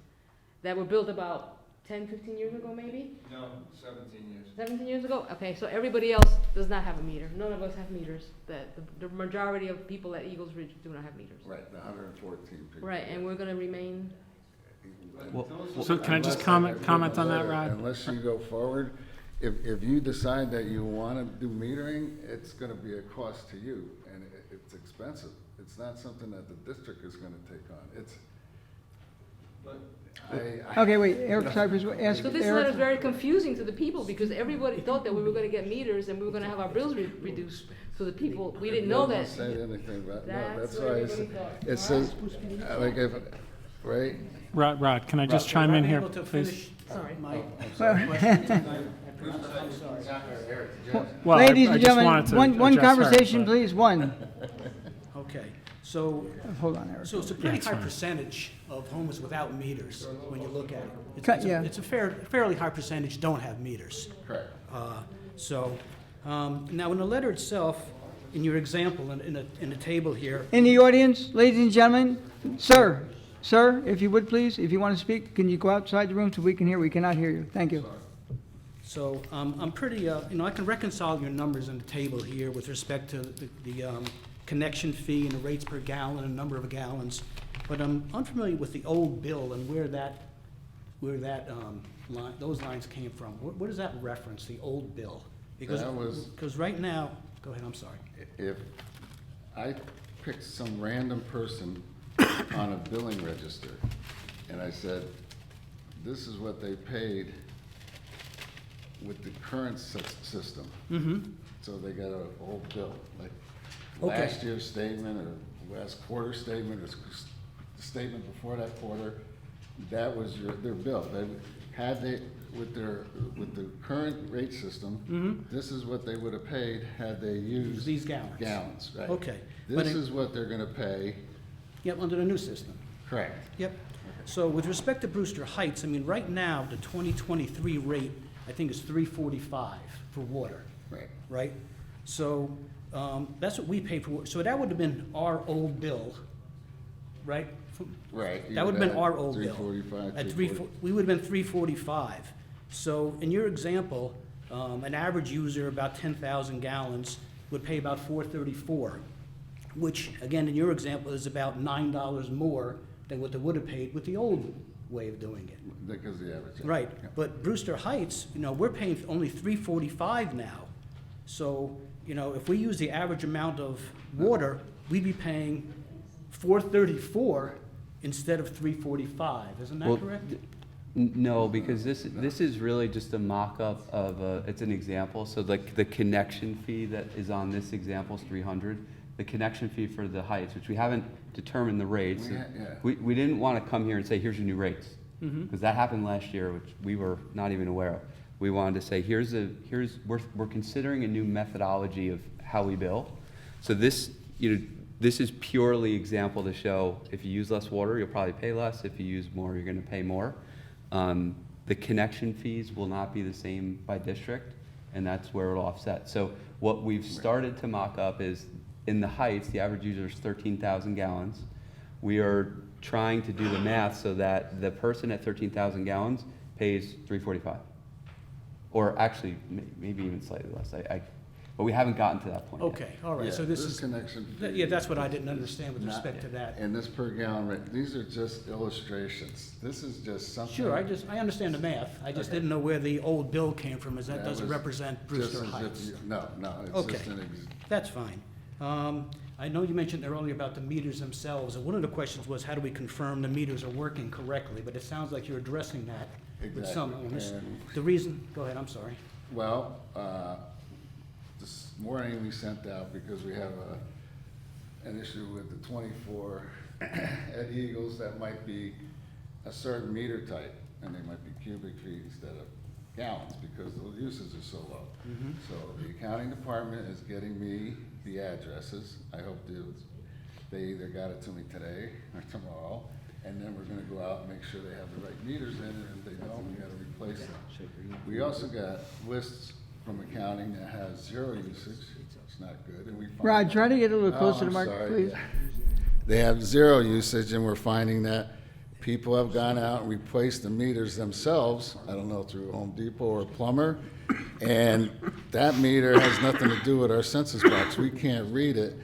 that were built about 10, 15 years ago, maybe? No, 17 years. 17 years ago? Okay, so everybody else does not have a meter. None of us have meters. The majority of people at Eagles Ridge do not have meters. Right, the 114 people. Right, and we're gonna remain, So can I just comment on that, Rod? Unless you go forward, if you decide that you want to do metering, it's going to be a cost to you, and it's expensive. It's not something that the district is going to take on. It's, Okay, wait, Eric Cypress, ask so this letter is Eric. very confusing to the people because everybody thought that we were gonna get meters and we were gonna have our bills reduced. So the people, we didn't know that. It doesn't say anything about, no, That's that's what why everybody thought. it says, like if, right? Rod, can I just chime in here, Am I able to please? finish Sorry. my Well- question? I'm sorry. Well, Ladies I and just gentlemen, wanted to one address her, conversation, but- please, one. Okay, so, Hold on, Eric. so it's a Yeah, pretty it's high fine. percentage of homes without meters when you look at it. Yeah. It's a fairly high percentage don't have meters. Correct. So, now in the letter itself, in your example, in the table here, In the audience, ladies and gentlemen, sir, if you would please, if you want to speak, can you go outside the room so we can hear? We cannot hear you. Thank you. so I'm pretty, I can reconcile your numbers in the table here with respect to the connection fee and the rates per gallon and number of gallons, but I'm unfamiliar with the old bill and where that line, those lines came from. What does that reference, the old bill? That was- Because right now, go ahead, I'm sorry. If I picked some random person on a billing register, and I said, this is what they paid with the current system. Mm-hmm. So they got an old bill, like Okay. last year's statement, or last quarter statement, or the statement before that quarter, that was their bill. With the current rate system, this is what they would have paid had they used. These gallons. Gallons, right. Okay. But This in- is what they're gonna pay, Yep, under the new system. correct. Yep. So with respect to Brewster Heights, I mean, right now, the 2023 rate, I think is $3.45 for water, Right. right? So that's what we pay for, so that would have been our old bill, right? Right. you That would have been add our old bill. 345, At 340. we would have been $3.45. So in your example, an average user, about 10,000 gallons, would pay about $4.34, which, again, in your example, is about $9 more than what they would have paid with the old way of doing it. Because the average. Right, Yeah. but Brewster Heights, we're paying only $3.45 now. So, if we use the average amount of water, we'd be paying $4.34 instead of $3.45. Isn't Well, that correct? No, because this is really just a mock-up of it's an example. So like the connection fee that is on this example is 300. The connection fee for the Heights, which we haven't determined the rates. Yeah. We didn't want to come here and say, here's your new rates. Mhm. Because that happened last year, which we were not even aware of. We wanted to say, we're considering a new methodology of how we bill. So this is purely example to show if you use less water, you'll probably pay less. If you use more, you're gonna pay more. The connection fees will not be the same by district, and that's where it'll offset. So what we've started to mock up is, in the Heights, the average user is 13,000 gallons. We are trying to do the math so that the person at 13,000 gallons pays $3.45. Or actually, maybe even slightly less. But we haven't gotten to that point yet. Okay, all right, Yeah, so this is, connection. yeah, that's what I didn't understand with Not- respect to that. And this per gallon rate, these are just illustrations. This is just something. Sure, I understand the math. I just didn't know where the old bill came from, as that doesn't was represent just Brewster as if Heights. No, it's Okay. just an That's fine. I know you mentioned earlier about the meters themselves, and one of the questions was, how do we confirm the meters are working correctly? But it sounds like you're addressing that with some Exactly. owners. And- The reason, go ahead, I'm sorry. Well, this morning we sent out, because we have an issue with the 24 at Eagles that might be a certain meter type, and they might be cubic feet instead of gallons, because the uses are so low. Mhm. So the accounting department is getting me the addresses. I hope they either got it to me today or tomorrow. and then we're gonna go out and make sure they have the right meters in, and if they don't, we gotta replace them. We also got lists from accounting that has 0 usage, it's not good, and we find. Rod, try to get a little closer to I'm the mic, sorry, please. yeah. They have 0 usage, and we're finding that people have gone out and replaced the meters themselves, I don't know, through Home Depot or a plumber, and that meter has nothing to do with our census box. We can't read it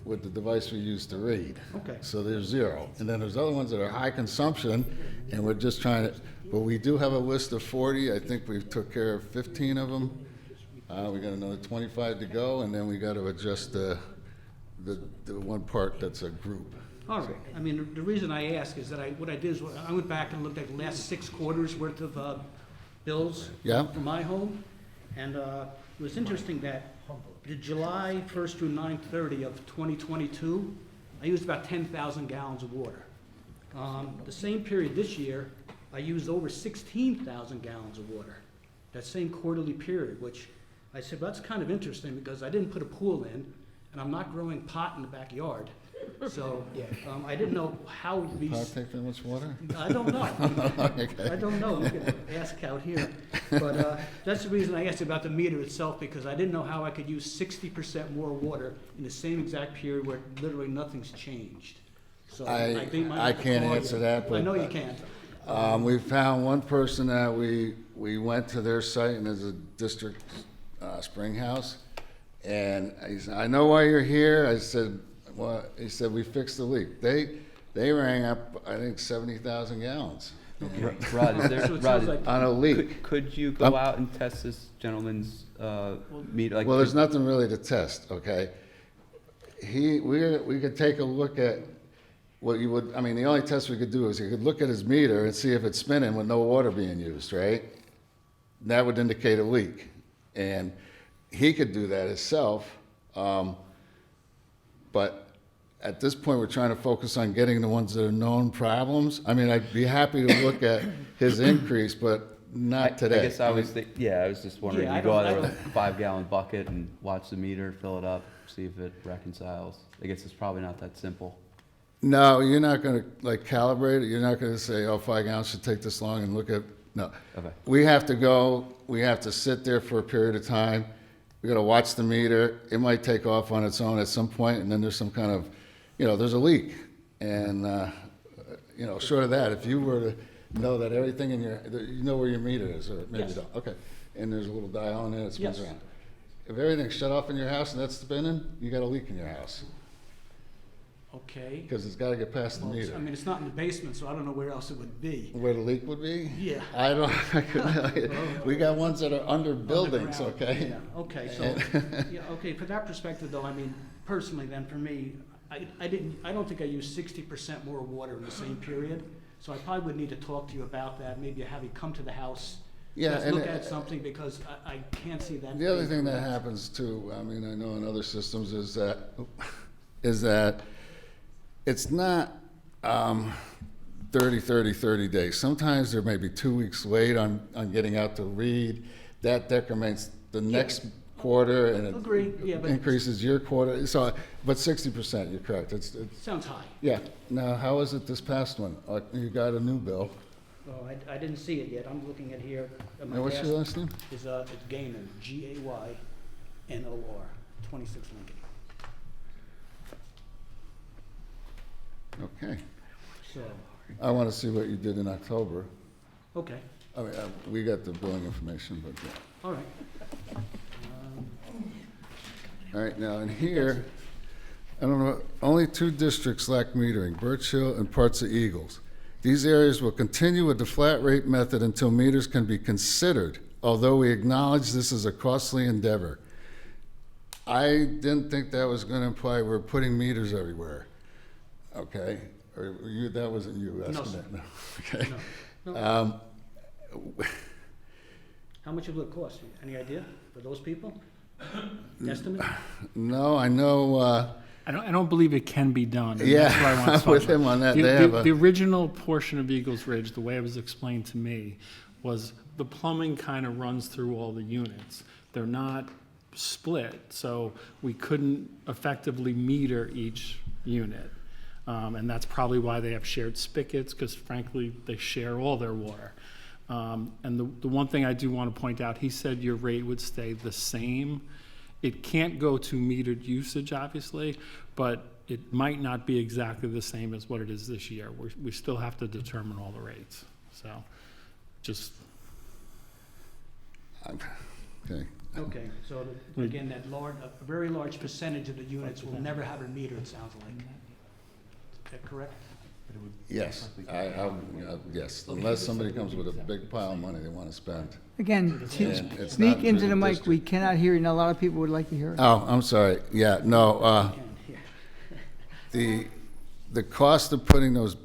with the device we use to read. Okay. So there's 0. And then there's other ones that are high consumption, and we're just trying to, but we do have a list of 40. I think we took care of 15 of them. We got another 25 to go, and then we got to adjust the one part that's a group. All right. I mean, the reason I ask is that what I did is I went back and looked at the last 6 quarters worth of bills Yeah. for my home, and it was interesting that the July 1st through 9/30 of 2022, I used about 10,000 gallons of water. The same period this year, I used over 16,000 gallons of water. That same quarterly period, which I said, well, that's kind of interesting because I didn't put a pool in, and I'm not growing pot in the backyard. So, I didn't know how Pot these, take that much water? I don't know. Okay. I don't know, we could ask out here. But that's the reason I asked about the meter itself, because I didn't know how I could use 60% more water in the same exact period where literally nothing's changed. So I think I can't answer that, but. I know you can't. We found one person that we went to their site, and there's a district spring house. And he said, I know why you're here. I said, well, he said, we fixed the leak. They rang up, I think, 70,000 gallons. Rod, is there, So it sounds like- On a leak. could you go out and test this gentleman's meter? Like, Well, there's nothing really to test, okay? We could take a look at what you would, I mean, the only test we could do is you could look at his meter and see if it's spinning with no water being used, right? That would indicate a leak. And he could do that himself, but at this point, we're trying to focus on getting the ones that are known problems. I mean, I'd be happy to look at his increase, but not today. I guess I was I was just wondering, Yeah, I you go out don't- there with a 5-gallon bucket and watch the meter, fill it up, see if it reconciles. I guess it's probably not that simple. No, you're not gonna like calibrate it. You're not gonna say, oh, 5 gallons should take this long and look at, no. Okay. We have to sit there for a period of time. We gotta watch the meter. It might take off on its own at some point, and then there's some kind of, there's a leak. And, short of that, if you were to know that everything you know where your meter is, or maybe you Yes. don't, okay. And there's a little dial on it that spins Yes. around. If everything's shut off in your house and that's spinning, you got a leak in your house, Okay. because it's gotta get past the Well, meter. I mean, it's not in the basement, so I don't know where else it would be. Where the leak would be? Yeah. I don't, we got ones that are under buildings, Underground. okay? Yeah, okay, so, okay, for that perspective though, I mean, personally then, for me, I don't think I used 60% more water in the same period, so I probably would need to talk to you about that, maybe have you come to the house. Yeah, Let's and look at something, because I can't see that. The other thing that happens too, I mean, I know in other systems is that it's not 30 days. Sometimes there may be 2 weeks late on getting out to read. That decrements the next quarter, and it Agree, yeah, but. increases your quarter. So, but 60%, you're correct. It's Sounds high. yeah. Now, how is it this past one? You got a new bill. Oh, I didn't see it yet, I'm looking at here. Now, what's your last name? It's Gaynor, Gaynor, 26 Lincoln. Okay. So, I want to see what you did in October. okay, I mean, we got the billing information, but yeah. all right. All right, now in here, I don't know, only 2 districts lack metering, Birch Hill and parts of Eagles. These areas will continue with the flat rate method until meters can be considered, although we acknowledge this is a costly endeavor. I didn't think that was gonna imply we're putting meters everywhere, okay? Or you, that wasn't you asking sir. that, no, okay? No. How much will it cost? Any idea for those people? Estimate? No, I know, I don't believe it can be done. and Yeah, that's what I want to I'm talk with about. him on that. The- They the- have a- The original portion of Eagles Ridge, the way it was explained to me, was the plumbing kind of runs through all the units. They're not split, so we couldn't effectively meter each unit. And that's probably why they have shared spigots, because frankly, they share all their water. And the one thing I do want to point out, he said your rate would stay the same. It can't go to metered usage, obviously, but it might not be exactly the same as what it is this year. We still have to determine all the rates. So just, Okay. Okay, so again, a very large percentage of the units will never have a meter, it sounds like. Is that correct? Yes, yes, unless somebody comes with a big pile of money they want to spend. Again, And it's speak not into through the mic, district. we cannot hear you, and a lot of people would like to hear it. Oh, I'm sorry, yeah, no, the cost of putting those,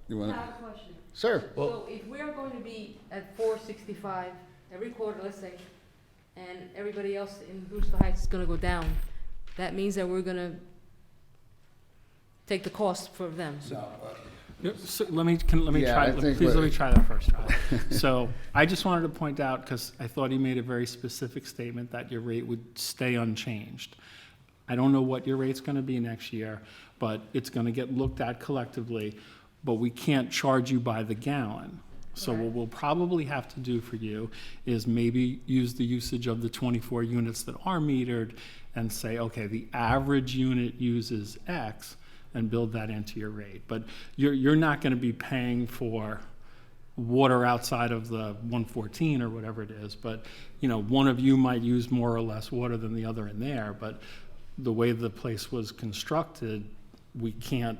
you want I to? have a question. Sir. So if we are going to be at 465 every quarter, let's say, and everybody else in Brewster Heights is gonna go down, that means that we're gonna take the cost for them. Yep, so let me Yeah, try, I think please let what- me try that first, Rob. So I just wanted to point out, because I thought he made a very specific statement that your rate would stay unchanged. I don't know what your rate's gonna be next year, but it's gonna get looked at collectively, but we can't charge you by the gallon. So what we'll probably have to do for you is maybe use the usage of the 24 units that are metered and say, okay, the average unit uses X, and build that into your rate. But you're not gonna be paying for water outside of the 114 or whatever it is, but, you know, one of you might use more or less water than the other in there, but the way the place was constructed, we can't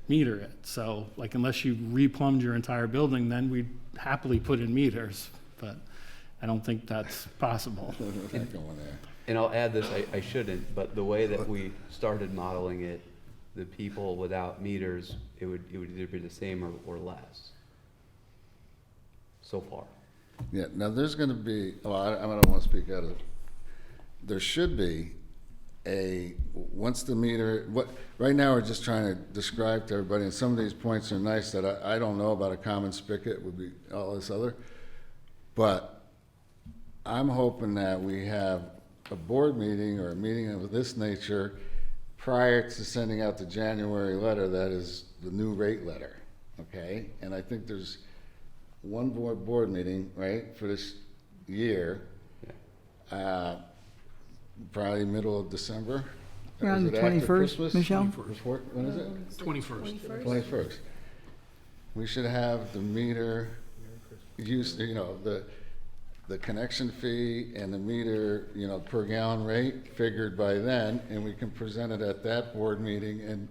meter it. So, like, unless you replumbed your entire building, then we'd happily put in meters, but I don't think that's possible. And I'll add this, I shouldn't, but the way that we started modeling it, the people without meters, it would either be the same or less, so far. Yeah, now there's gonna be, well, I don't wanna speak out of, there should be once the meter, right now we're just trying to describe to everybody, and some of these points are nice that I don't know about. A common spigot would be all this other, but I'm hoping that we have a board meeting or a meeting of this nature prior to sending out the January letter that is the new rate letter, okay? And I think there's one board meeting, right, for this year. Probably middle of December. Around Is the it after 21st, Christmas? Michelle? When is it? 21st. 21st. We should have the meter use, you know, the connection fee and the meter, you know, per gallon rate figured by then, and we can present it at that board meeting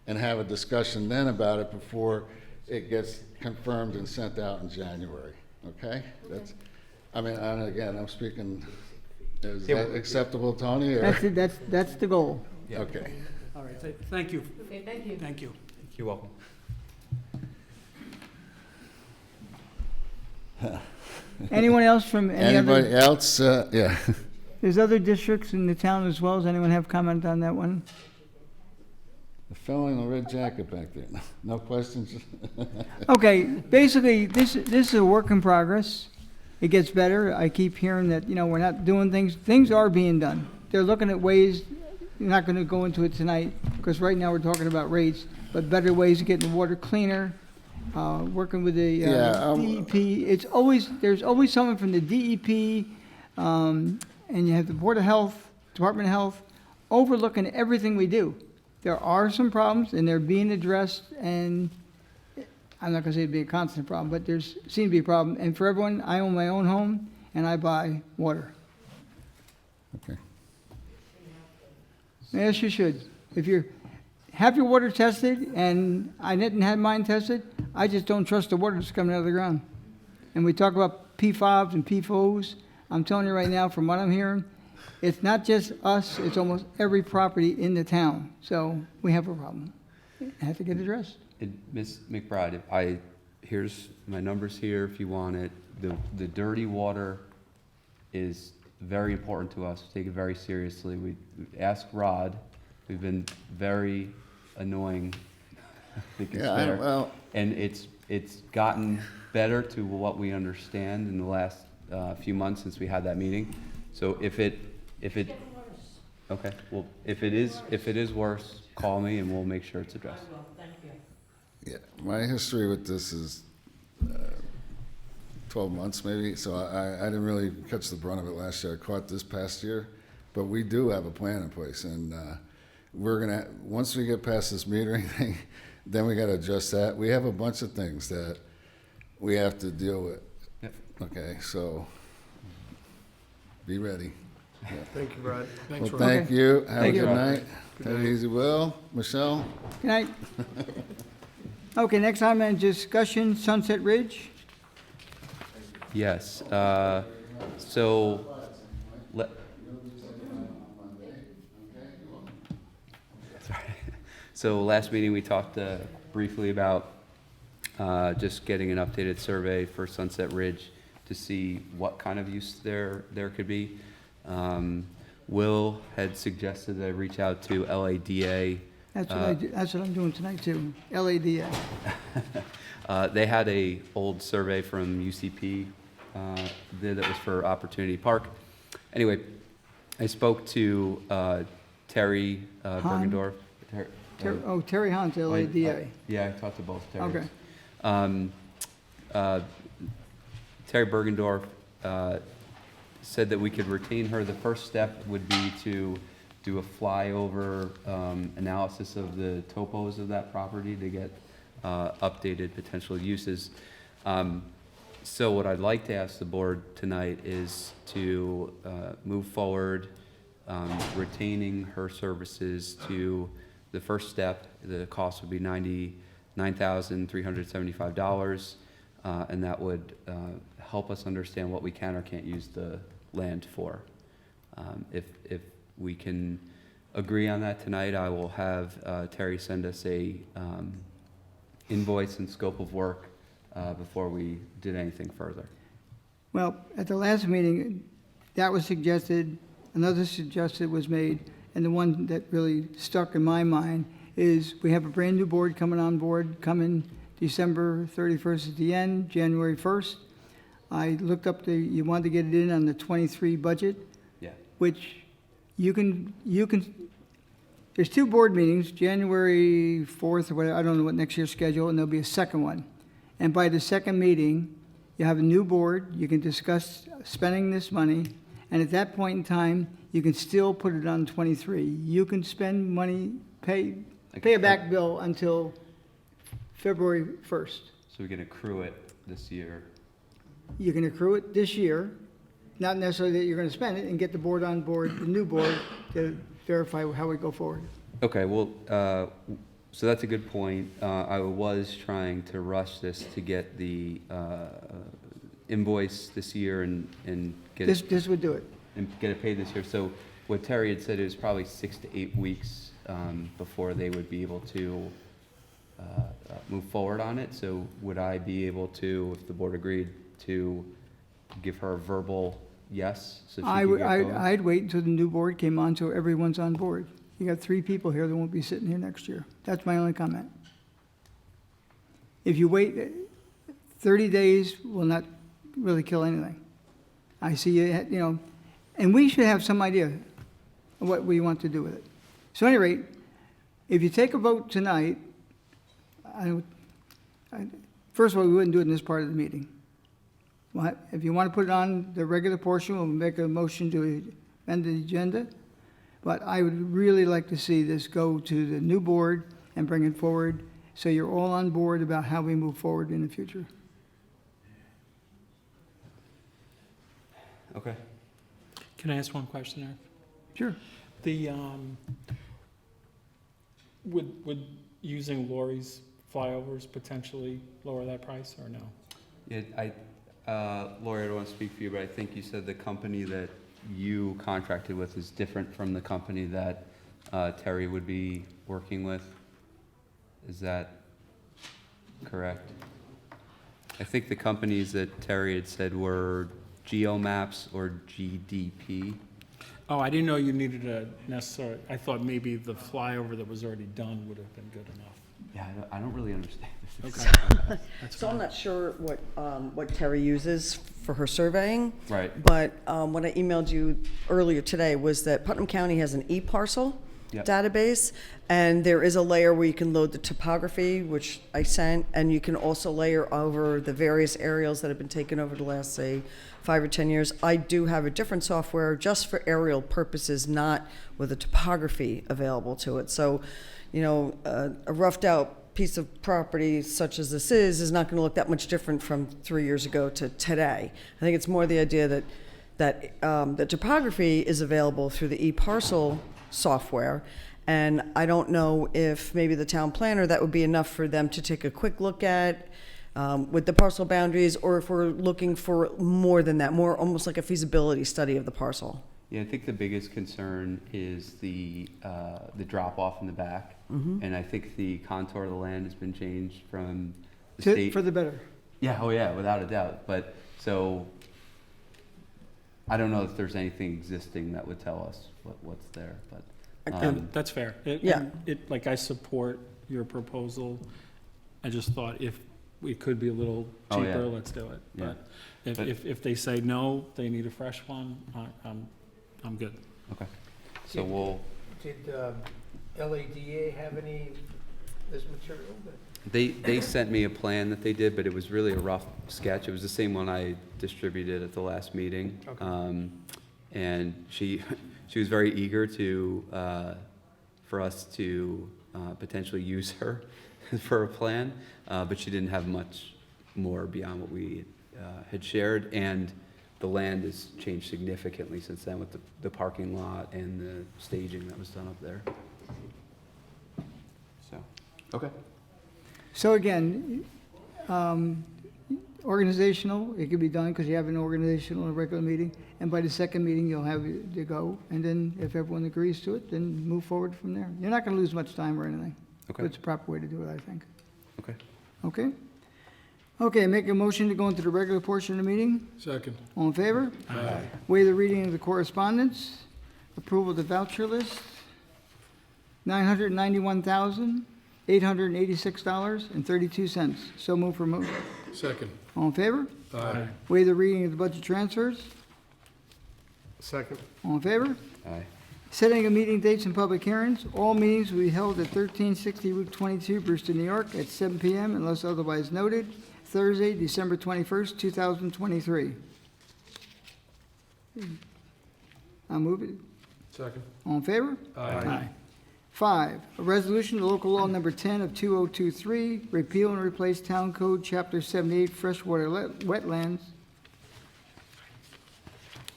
and have a discussion then about it before it gets confirmed and sent out in January, okay? That's, I mean, and again, I'm speaking, is that acceptable, Tony, or? That's the goal. Okay. All right, thank you. Okay, thank you. Thank you. You're welcome. Anyone else from any other? Anybody else? Yeah. There's other districts in the town as well. Does anyone have comment on that one? The fellow in the red jacket back there. No questions? Okay, basically, this is a work in progress. It gets better. I keep hearing that, you know, we're not doing things. Things are being done. They're looking at ways, you're not gonna go into it tonight, because right now we're talking about rates, but better ways of getting the water cleaner, working with the DEP. There's always someone from the DEP, and you have the Board of Health, Department of Health, overlooking everything we do. There are some problems, and they're being addressed, and I'm not gonna say it'd be a constant problem, but there's, seems to be a problem. And for everyone, I own my own home, and I buy water. Okay. Yes, you should. If you have your water tested, and I didn't have mine tested, I just don't trust the water that's coming out of the ground. And we talk about PFOBs and PFOs. I'm telling you right now, from what I'm hearing, it's not just us, it's almost every property in the town. So we have a problem. It has to get addressed. And Ms. McBride, here's my numbers here if you want it. The dirty water is very important to us. We take it very seriously. We asked Rod. We've been very annoying. I think it's fair. Well, and it's gotten better to what we understand in the last few months since we had that meeting. So if it okay, well, if it is worse, call me and we'll make sure it's addressed. Yeah, my history with this is 12 months maybe, so I didn't really catch the brunt of it last year. I caught this past year, but we do have a plan in place, and we're gonna, once we get past this metering thing, then we gotta adjust that. We have a bunch of things that we have to deal with. Yep. Okay, so be ready. Thank you, Rod. Well, thank you. Have a Thank you, good Rod. night. Take it easy, Will. Michelle? Good night. Okay, next item on discussion, Sunset Ridge. Yes, so, le- Sorry. So last meeting, we talked briefly about just getting an updated survey for Sunset Ridge to see what kind of use there could be. Will had suggested that I reach out to LADA. That's what I'm doing tonight too, LADA. They had a old survey from UCP that was for Opportunity Park. Anyway, I spoke to Terry Bergendorf. Terry Hunt, LADA. Yeah, I talked to both Terrys. Okay. Terry Bergendorf said that we could retain her. The first step would be to do a flyover analysis of the topos of that property to get updated potential uses. So what I'd like to ask the board tonight is to move forward, retaining her services to the first step. The cost would be $99,375, and that would help us understand what we can or can't use the land for. If we can agree on that tonight, I will have Terry send us a invoice and scope of work before we did anything further. Well, at the last meeting, that was suggested, another suggestion was made, and the one that really stuck in my mind is we have a brand-new board coming on board, coming December 31st at the end, January 1st. I looked up you wanted to get it in on the 23 budget. Yeah. Which you can, there's two board meetings, January 4th or whatever, I don't know what next year's schedule, and there'll be a second one. And by the second meeting, you have a new board, you can discuss spending this money, and at that point in time, you can still put it on 23. You can spend money, pay a back bill until February 1st. So we can accrue it this year. You can accrue it this year, not necessarily that you're going to spend it, and get the board on board, the new board, to verify how we go forward. Okay, well, so that's a good point. I was trying to rush this to get the invoice this year and get it. This would do it. And get it paid this year. So what Terry had said, it was probably 6 to 8 weeks before they would be able to move forward on it. So would I be able to, if the board agreed, to give her a verbal yes? So she could get going? I'd wait until the new board came on so everyone's on board. You got 3 people here that won't be sitting here next year. That's my only comment. If you wait, 30 days will not really kill anything. I see you know, and we should have some idea of what we want to do with it. So at any rate, if you take a vote tonight, first of all, we wouldn't do it in this part of the meeting. If you want to put it on the regular portion, we'll make a motion to amend the agenda. But I would really like to see this go to the new board and bring it forward so you're all on board about how we move forward in the future. Okay. Can I ask one question, Eric? Sure. The, would using Lori's flyovers potentially lower that price, or no? Yeah, Lori, I don't want to speak for you, but I think you said the company that you contracted with is different from the company that Terry would be working with. Is that correct? I think the companies that Terry had said were GeoMaps or GDP. Oh, I didn't know you needed a necessary, I thought maybe the flyover that was already done would have been good enough. Yeah, I don't really understand this. Okay. So I'm not sure what Terry uses for her surveying. Right. But what I emailed you earlier today was that Putnam County has an e-parcel. Yep. database, and there is a layer where you can load the topography, which I sent, and you can also layer over the various aerials that have been taken over the last, say, 5 or 10 years. I do have a different software just for aerial purposes, not with the topography available to it. So, you know, a roughed out piece of property such as this is not going to look that much different from 3 years ago to today. I think it's more the idea that the topography is available through the eParcel software, and I don't know if maybe the town planner, that would be enough for them to take a quick look at with the parcel boundaries, or if we're looking for more than that, more almost like a feasibility study of the parcel. Yeah, I think the biggest concern is the drop off in the back. Mhm. And I think the contour of the land has been changed from the To- state. For the better. Yeah, oh yeah, without a doubt. But, so, I don't know if there's anything existing that would tell us what's there, but. And that's fair. Yeah. Like, I support your proposal. I just thought if we could be a little Oh, yeah. cheaper, let's do it. Yeah. But But- if they say no, they need a fresh one, I'm good. Okay, so we'll, Did LADA have any, this material? they sent me a plan that they did, but it was really a rough sketch. It was the same one I distributed at the last meeting. Okay. And she was very eager to, for us to potentially use her for a plan, but she didn't have much more beyond what we had shared. And the land has changed significantly since then with the parking lot and the staging that was done up there. So, okay. So again, organizational, it could be done because you have an organizational and a regular meeting, and by the second meeting, you'll have it to go, and then if everyone agrees to it, then move forward from there. You're not going to lose much time or anything. Okay. But it's a proper way to do it, I think. Okay. Okay? Okay, make a motion to go into the regular portion of the meeting. Second. All in favor? Aye. Waive the reading of the correspondence. Approval of the voucher list. $991,886.32. So move for motion. Second. All in favor? Aye. Waive the reading of the budget transfers. Second. All in favor? Aye. Setting of meeting dates and public hearings. All meetings will be held at 1360 Route 22, Brewster, New York, at 7 p.m. unless otherwise noted. Thursday, December 21st, 2023. I'll move it. Second. All in favor? Aye. 5, a resolution to local law number 10 of 2023, repeal and replace Town Code Chapter 78 freshwater wetlands.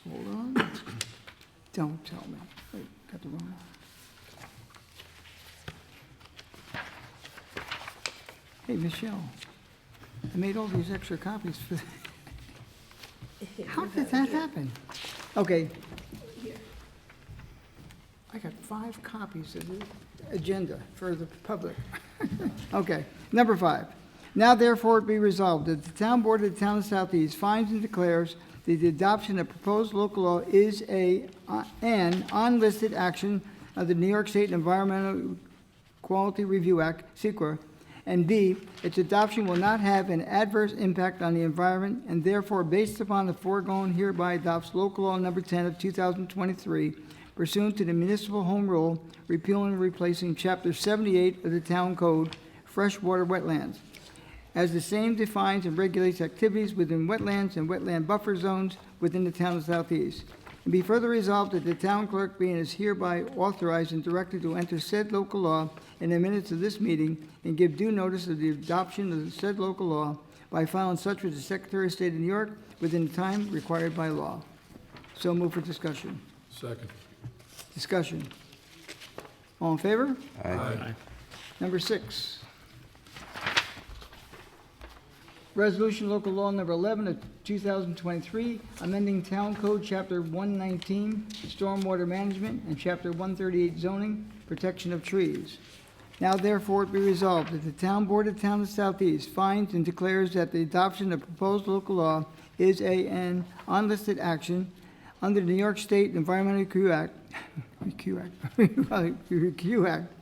Hold on. Don't tell me. Wait, got the wrong one. Hey, Michelle, I made all these extra copies for, how did that happen? Okay. I got 5 copies of the agenda for the public. Okay, number 5. Now therefore be resolved that the Town Board of the Town of Southeast finds and declares that the adoption of proposed local law is an unlisted action of the New York State Environmental Quality Review Act, SEQA, and B, its adoption will not have an adverse impact on the environment, and therefore, based upon the foregoing, hereby adopts local law number 10 of 2023, pursuant to the municipal home rule, repealing and replacing Chapter 78 of the Town Code, freshwater wetlands, as the same defines and regulates activities within wetlands and wetland buffer zones within the town of Southeast. And be further resolved that the town clerk being is hereby authorized and directed to enter said local law in the minutes of this meeting and give due notice of the adoption of the said local law by filing such with the Secretary of State of New York within the time required by law. So move for discussion. Second. Discussion. All in favor? Aye. Number 6. Resolution Local Law Number 11 of 2023, amending Town Code Chapter 119, Stormwater Management, and Chapter 138, Zoning, Protection of Trees. Now therefore it be resolved that the Town Board of the Town of Southeast finds and declares that the adoption of proposed local law is an unlisted action under the New York State Environmental Review Act,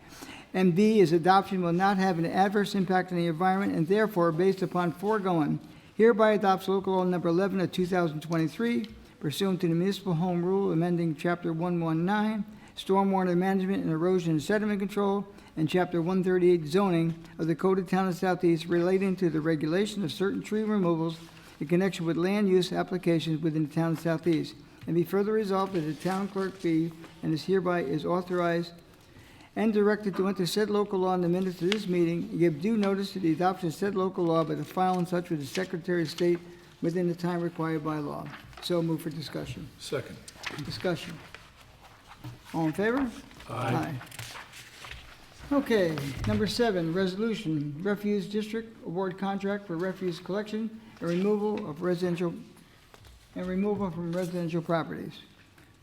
and B, its adoption will not have an adverse impact on the environment, and therefore, based upon foregoing, hereby adopts local law number 11 of 2023, pursuant to the municipal home rule amending Chapter 119, stormwater management and erosion and sediment control, and Chapter 138 zoning of the Code of Town of Southeast relating to the regulation of certain tree removals in connection with land use applications within the town of Southeast. And be further resolved that the town clerk be and is hereby is authorized and directed to enter said local law in the minutes of this meeting, and give due notice to the adoption of said local law by the file and such with the Secretary of State within the time required by law. So move for discussion. Second. Discussion. All in favor? Aye. Okay, number 7, resolution, refuse district award contract for refuse collection and removal from residential properties.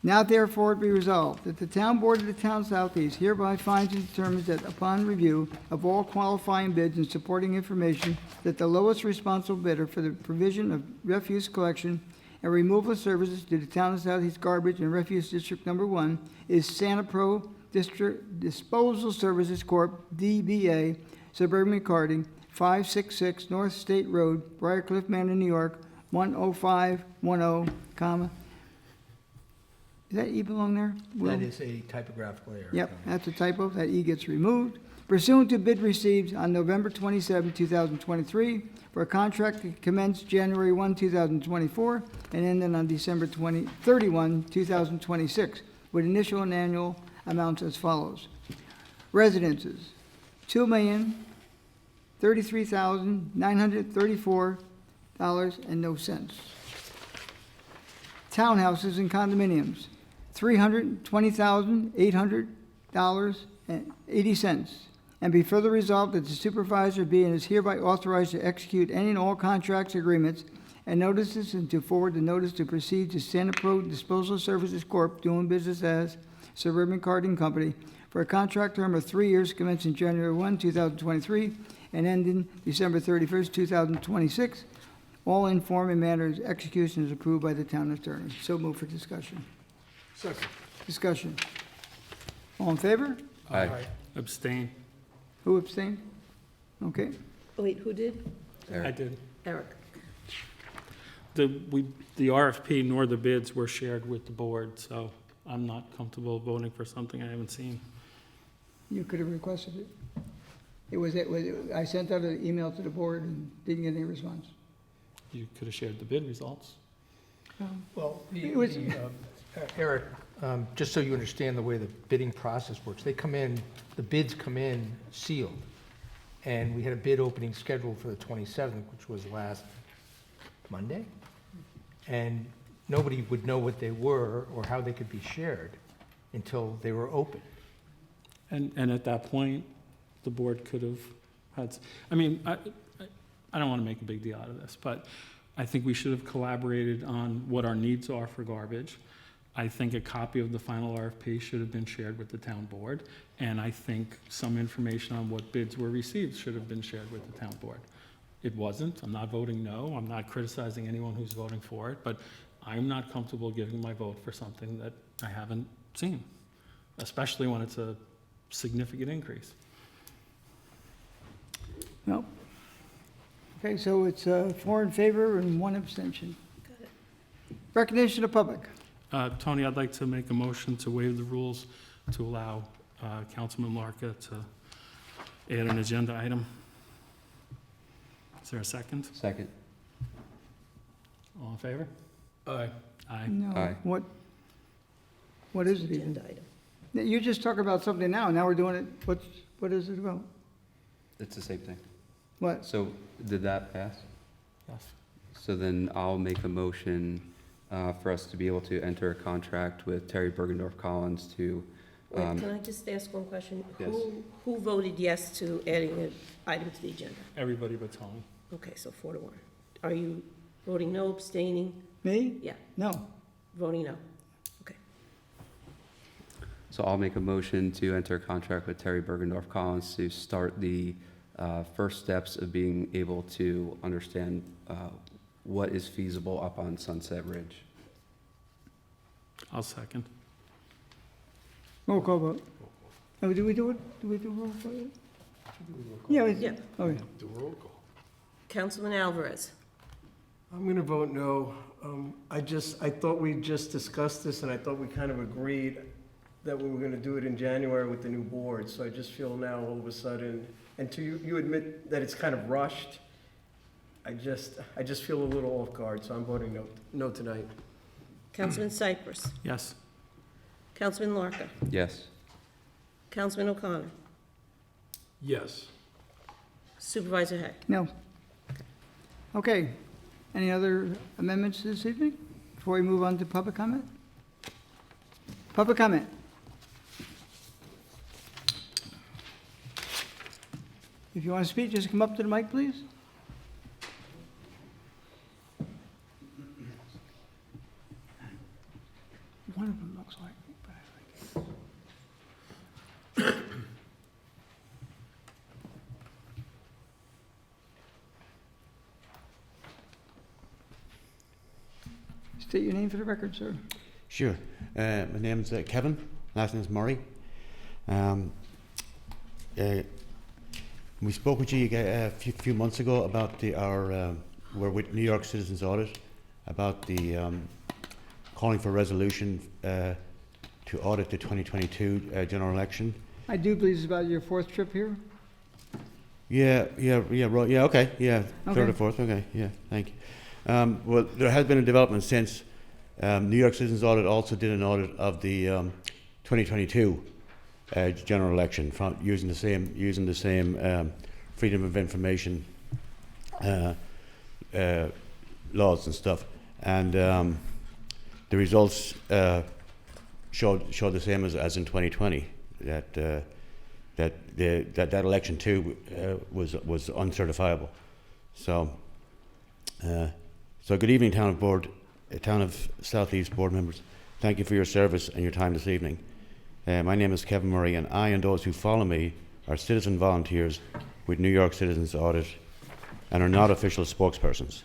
Now therefore be resolved that the town board of the town of Southeast hereby finds and determines that upon review of all qualifying bids and supporting information, that the lowest responsible bidder for the provision of refuse collection and removal services to the town of Southeast Garbage and Refuse District Number 1 is Santa Pro District Disposal Services Corp., DBA, Suburban Carting, 566 North State Road, Briarcliff, Manor, New York, 10510, comma. Does that E belong there? Will? That is a typographical error. Yep, that's a typo. That E gets removed. Pursuant to bid received on November 27, 2023, for a contract to commence January 1, 2024, and ended on December 31, 2026, with initial and annual amounts as follows. Residences, $2,033,934.00. Townhouses and condominiums, $320,800.80. And be further resolved that the supervisor be and is hereby authorized to execute any and all contracts, agreements, and notices, and to forward the notice to proceed to Santa Pro Disposal Services Corp., doing business as Suburban Carting Company, for a contract term of 3 years commencing January 1, 2023, and ending December 31st, 2026. All in form and manner as execution is approved by the town attorney. So move for discussion. Second. Discussion. All in favor? Aye. Abstain. Who abstained? Okay. Wait, who did? I did. Eric. The RFP nor the bids were shared with the board, so I'm not comfortable voting for something I haven't seen. You could have requested it. I sent out an email to the board and didn't get any response. You could have shared the bid results. Well, It was- Eric, just so you understand the way the bidding process works, the bids come in sealed. And we had a bid opening scheduled for the 27th, which was last Monday. And nobody would know what they were or how they could be shared until they were open. And at that point, the board could have had, I mean, I don't want to make a big deal out of this, but I think we should have collaborated on what our needs are for garbage. I think a copy of the final RFP should have been shared with the town board, and I think some information on what bids were received should have been shared with the town board. It wasn't. I'm not voting no. I'm not criticizing anyone who's voting for it, but I'm not comfortable giving my vote for something that I haven't seen, especially when it's a significant increase. No. Okay, so it's 4 in favor and 1 abstention. Recognition of public. Tony, I'd like to make a motion to waive the rules to allow Councilman Larka to add an agenda item. Is there a second? Second. All in favor? Aye. Aye. No. Aye. What is it even? Agenda item. You just talk about something now we're doing it, what is it about? It's the same thing. What? So did that pass? Yes. So then I'll make a motion for us to be able to enter a contract with Terry Bergendorf Collins to, Wait, can I just ask one question? Yes. Who voted yes to adding an item to the agenda? Everybody but Tony. Okay, so 4-1. Are you voting no, abstaining? Me? Yeah, No. voting no. Okay. so I'll make a motion to enter a contract with Terry Bergendorf Collins to start the first steps of being able to understand what is feasible up on Sunset Ridge. I'll second. Roll call vote. Oh, do we do it? Do we do roll call? Yeah. Yeah. Okay. Do a roll call. Councilman Alvarez. I'm going to vote no. I thought we just discussed this, and I thought we kind of agreed that we were gonna do it in January with the new board, so I just feel now all of a sudden, and to you admit that it's kind of rushed. I just feel a little off guard, so I'm voting no tonight. Councilman Cypress, Yes. Councilman Larka, Yes. Councilman O'Connor, Yes. Supervisor Hay. No. Okay. Any other amendments this evening before we move on to public comment? Public comment. If you want to speak, just come up to the mic, please. One of them looks like me, but I State your name for the record, sir. Sure. My name's Kevin. Last name's Murray. We spoke with you a few months ago about we're with New York Citizens Audit about the calling for a resolution to audit the 2022 general election. I do believe it's about your fourth trip here. Right. Yeah. Okay. Yeah. Okay. Third or fourth. Okay. Yeah. Thank you. Well, there has been a development since. New York Citizens Audit also did an audit of the 2022 general election from using the same freedom of information laws and stuff, and the results showed the same as in 2020. That election too was uncertifiable. So good evening, Town of Southeast board members. Thank you for your service and your time this evening. My name is Kevin Murray, and I and those who follow me are citizen volunteers with New York Citizens Audit and are not official spokespersons.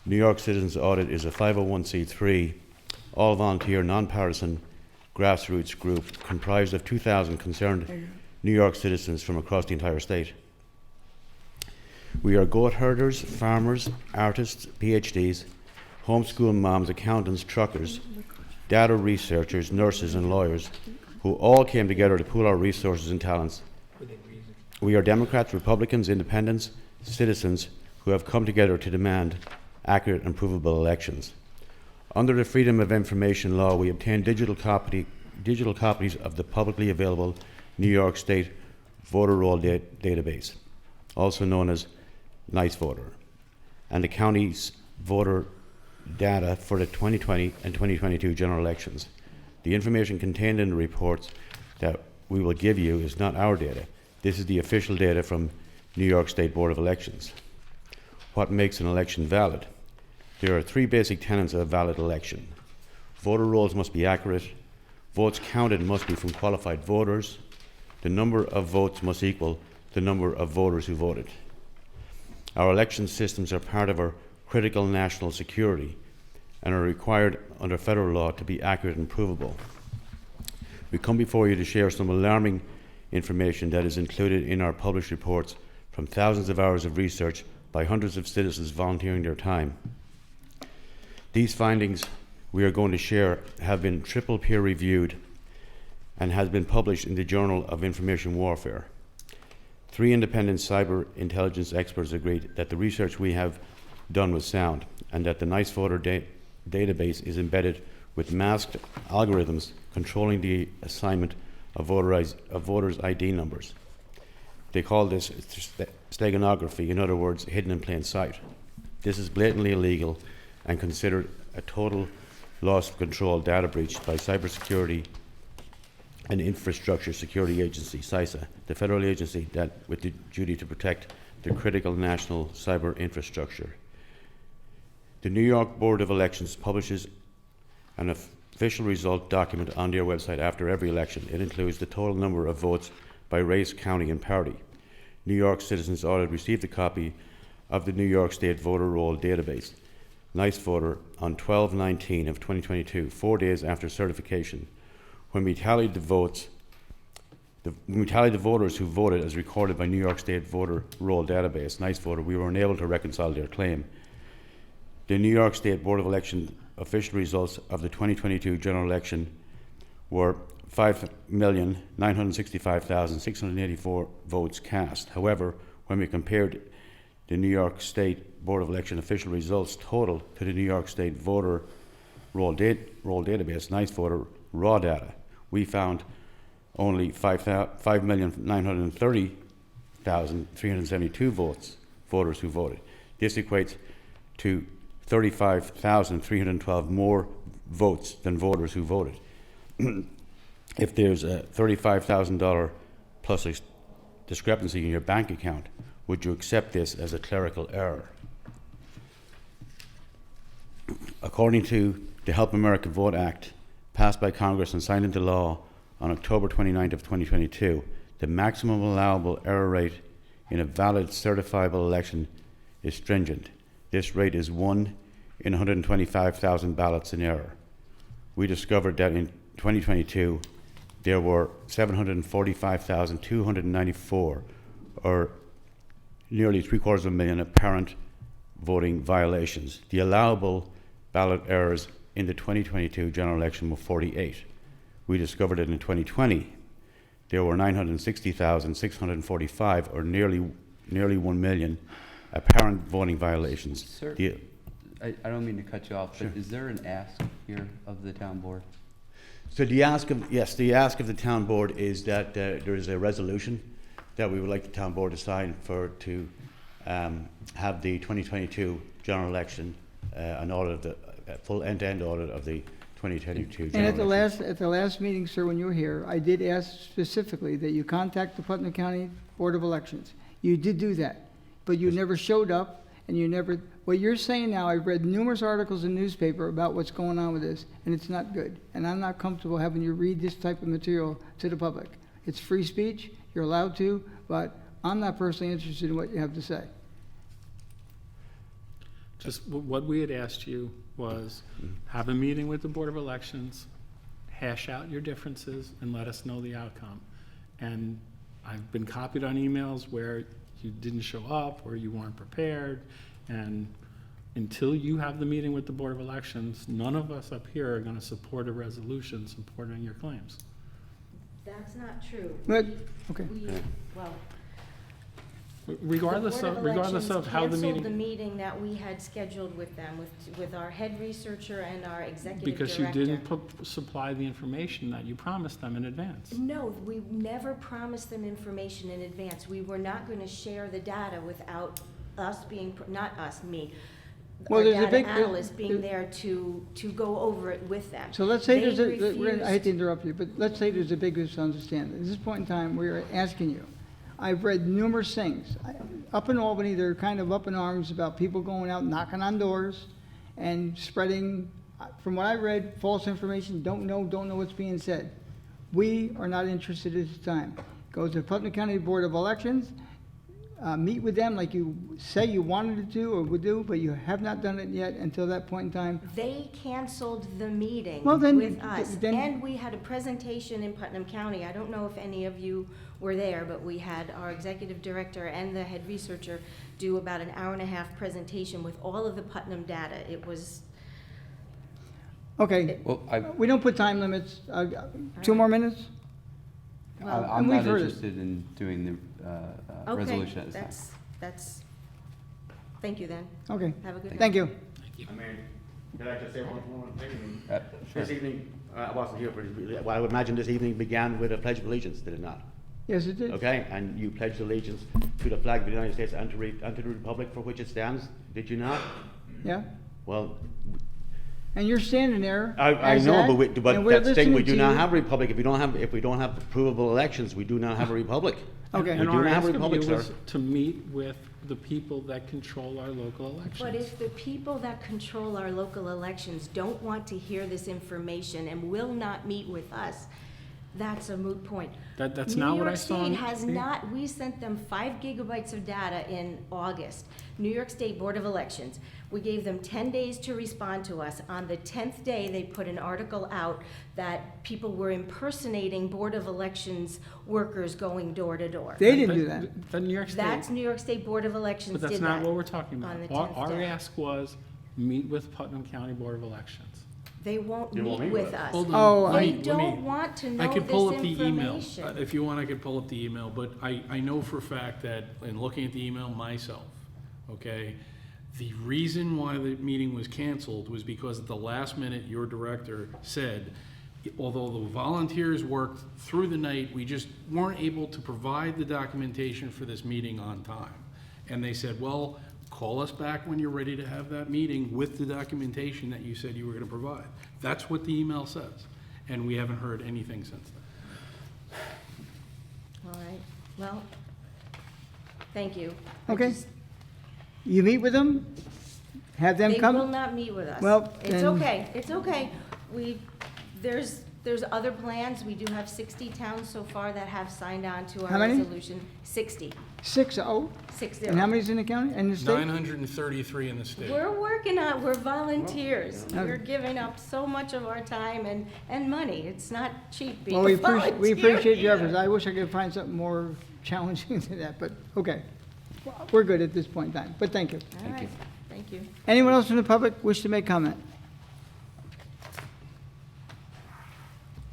New York Citizens Audit is a 501c3, all-volunteer, non-partisan grassroots group comprised of 2,000 concerned New York citizens from across the entire state. We are goat herders, farmers, artists, PhDs, homeschool moms, accountants, truckers, data researchers, nurses and lawyers who all came together to pool our resources and talents. We are Democrats, Republicans, Independents, citizens who have come together to demand accurate and provable elections. Under the Freedom of Information Law, we obtained digital copies of the publicly available New York State voter roll database, also known as NICE Voter, and the county's voter data for the 2020 and 2022 general elections. The information contained in the reports that we will give you is not our data. This is the official data from New York State Board of Elections. What makes an election valid? There are three basic tenets of a valid election. Voter rolls must be accurate. Votes counted must be from qualified voters. The number of votes must equal the number of voters who voted. Our election systems are part of our critical national security and are required under federal law to be accurate and provable. We come before you to share some alarming information that is included in our published reports from thousands of hours of research by hundreds of citizens volunteering their time. These findings we are going to share have been triple peer reviewed and has been published in the Journal of Information Warfare. 3 independent cyber intelligence experts agreed that the research we have done was sound and that the NICE voter database is embedded with masked algorithms controlling the assignment of voters' ID numbers. They call this steganography, in other words, hidden in plain sight. This is blatantly illegal and considered a total loss of control data breach by Cybersecurity and Infrastructure Security Agency, CISA, the federal agency that with the duty to protect the critical national cyber infrastructure. The New York Board of Elections publishes an official result document on their website after every election. It includes the total number of votes by race, county, and party. New York Citizens Audit received a copy of the New York State voter roll database, NICE Voter, on 12/19 of 2022, 4 days after certification. When we tallied the votes, when we tallied the voters who voted as recorded by New York State voter roll database, NICE Voter, we were unable to reconcile their claim. The New York State Board of Election official results of the 2022 general election were 5,965,684 votes cast. However, when we compared the New York State Board of Election official results total to the New York State voter roll database, Nice Voter raw data, we found only 5,930,372 voters who voted. This equates to 35,312 more votes than voters who voted. If there's a $35,000 plus discrepancy in your bank account, would you accept this as a clerical error? According to the Help America Vote Act, passed by Congress and signed into law on October 29th of 2022, the maximum allowable error rate in a valid certifiable election is stringent. This rate is 1 in 125,000 ballots in error. We discovered that in 2022, there were 745,294, or nearly 750,000 apparent voting violations. The allowable ballot errors in the 2022 general election were 48. We discovered that in 2020, there were 960,645, or nearly 1 million apparent voting violations. Sir, I don't mean to cut you off, but is there an ask here of the town board? So the ask of the town board is that there is a resolution that we would like the town board to sign to have the 2022 general election, an audit of the full end-to-end audit of the 2022 general And election. at the last meeting, sir, when you were here, I did ask specifically that you contact the Putnam County Board of Elections. You did do that, but you never showed up, and you never, what you're saying now, I've read numerous articles in the newspaper about what's going on with this, and it's not good. And I'm not comfortable having you read this type of material to the public. It's free speech, you're allowed to, but I'm not personally interested in what you have to say. Just what we had asked you was have a meeting with the Board of Elections, hash out your differences, and let us know the outcome. And I've been copied on emails where you didn't show up or you weren't prepared. And until you have the meeting with the Board of Elections, none of us up here are going to support a resolution supporting your claims. That's not true. But, okay. Well, Regardless of how the canceled the meeting, meeting that we had scheduled with them, with our head researcher and our executive because you director. didn't supply the information that you promised them in advance. No, we never promised them information in advance. We were not going to share the data without us being, not us, me, Well, our there's a data big- analyst being there to go over it with them. So let's say They I hate refused- to interrupt you, but let's say there's a big misunderstanding. At this point in time, we're asking you. I've read numerous things. Up in Albany, they're kind of up in arms about people going out knocking on doors and spreading, from what I read, false information, don't know what's being said. We are not interested at this time. Go to the Putnam County Board of Elections, meet with them like you say you wanted to do or would do, but you have not done it yet until that point in time. They canceled the meeting Well, then- with us, then- and we had a presentation in Putnam County. I don't know if any of you were there, but we had our executive director and the head researcher do about an hour-and-a-half presentation with all of the Putnam data. It was, Okay, Well, we don't put time limits. 2 more minutes? I'm and not we've heard it. interested in doing the okay, resolution at this time. that's, thank you then. Okay, Have a good night. thank you. Can I just say one thing? Sure. This evening, I wasn't here for well, I would imagine this evening began with a Pledge of Allegiance, did it not? Yes, it did. Okay, and you pledged allegiance to the flag of the United States and to the republic for which it stands, did you not? Yeah, Well, and you're standing there. I as know, that, but and we're that's the thing, we listening do to not you. have a republic. If we don't have provable elections, we do not have a republic. Okay. We And do our not have ask a of republic, you sir. was to meet with the people that control our local elections. But if the people that control our local elections don't want to hear this information and will not meet with us, that's a moot point. That's not what I saw New on- York State has not, we sent them 5 gigabytes of data in August. New York State Board of Elections, we gave them 10 days to respond to us. On the 10th day, they put an article out that people were impersonating Board of Elections workers going door to door. They didn't do that. The New York State. That's New York State Board of Elections But did that's that. not what we're talking on about. the Our 10th day. ask was meet with Putnam County Board of Elections. They won't They won't meet meet with with us. us. Hold Oh, on, They let me- don't want to know I could pull this up the email. information. If you want, I could pull up the email, but I know for a fact that in looking at the email myself, okay, the reason why the meeting was canceled was because at the last minute, your director said, although the volunteers worked through the night, we just weren't able to provide the documentation for this meeting on time. And they said, well, call us back when you're ready to have that meeting with the documentation that you said you were gonna provide. That's what the email says, and we haven't heard anything since then. All right, well, thank you. I Okay. just- You meet with them? Have them They come? will not meet with us. Well, It's then- okay, it's okay. There's other plans. We do have 60 towns so far that have signed on to How our many? resolution. 60. 6-0? 60. And how many's in the county, and the state? 933 in the state. We're working on, we're volunteers. Okay. We're giving up so much of our time and money. It's not cheap being Well, a we volunteer. appreciate your either. efforts. I wish I could find something more challenging than that, but, okay. We're good at this point in time, but thank you. All right, thank you. Anyone else from the public wish to make comment?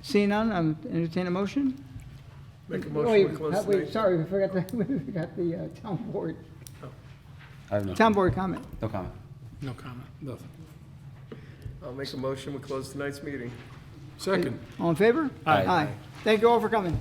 Seeing none, I'm entertain a motion. Make a Wait, motion to close wait, tonight. sorry, we forgot the town board. I have no. Town board comment. No comment. No comment, nothing. I'll make a motion, we close tonight's meeting. Second. All in favor? Aye. Aye. Thank you all for coming.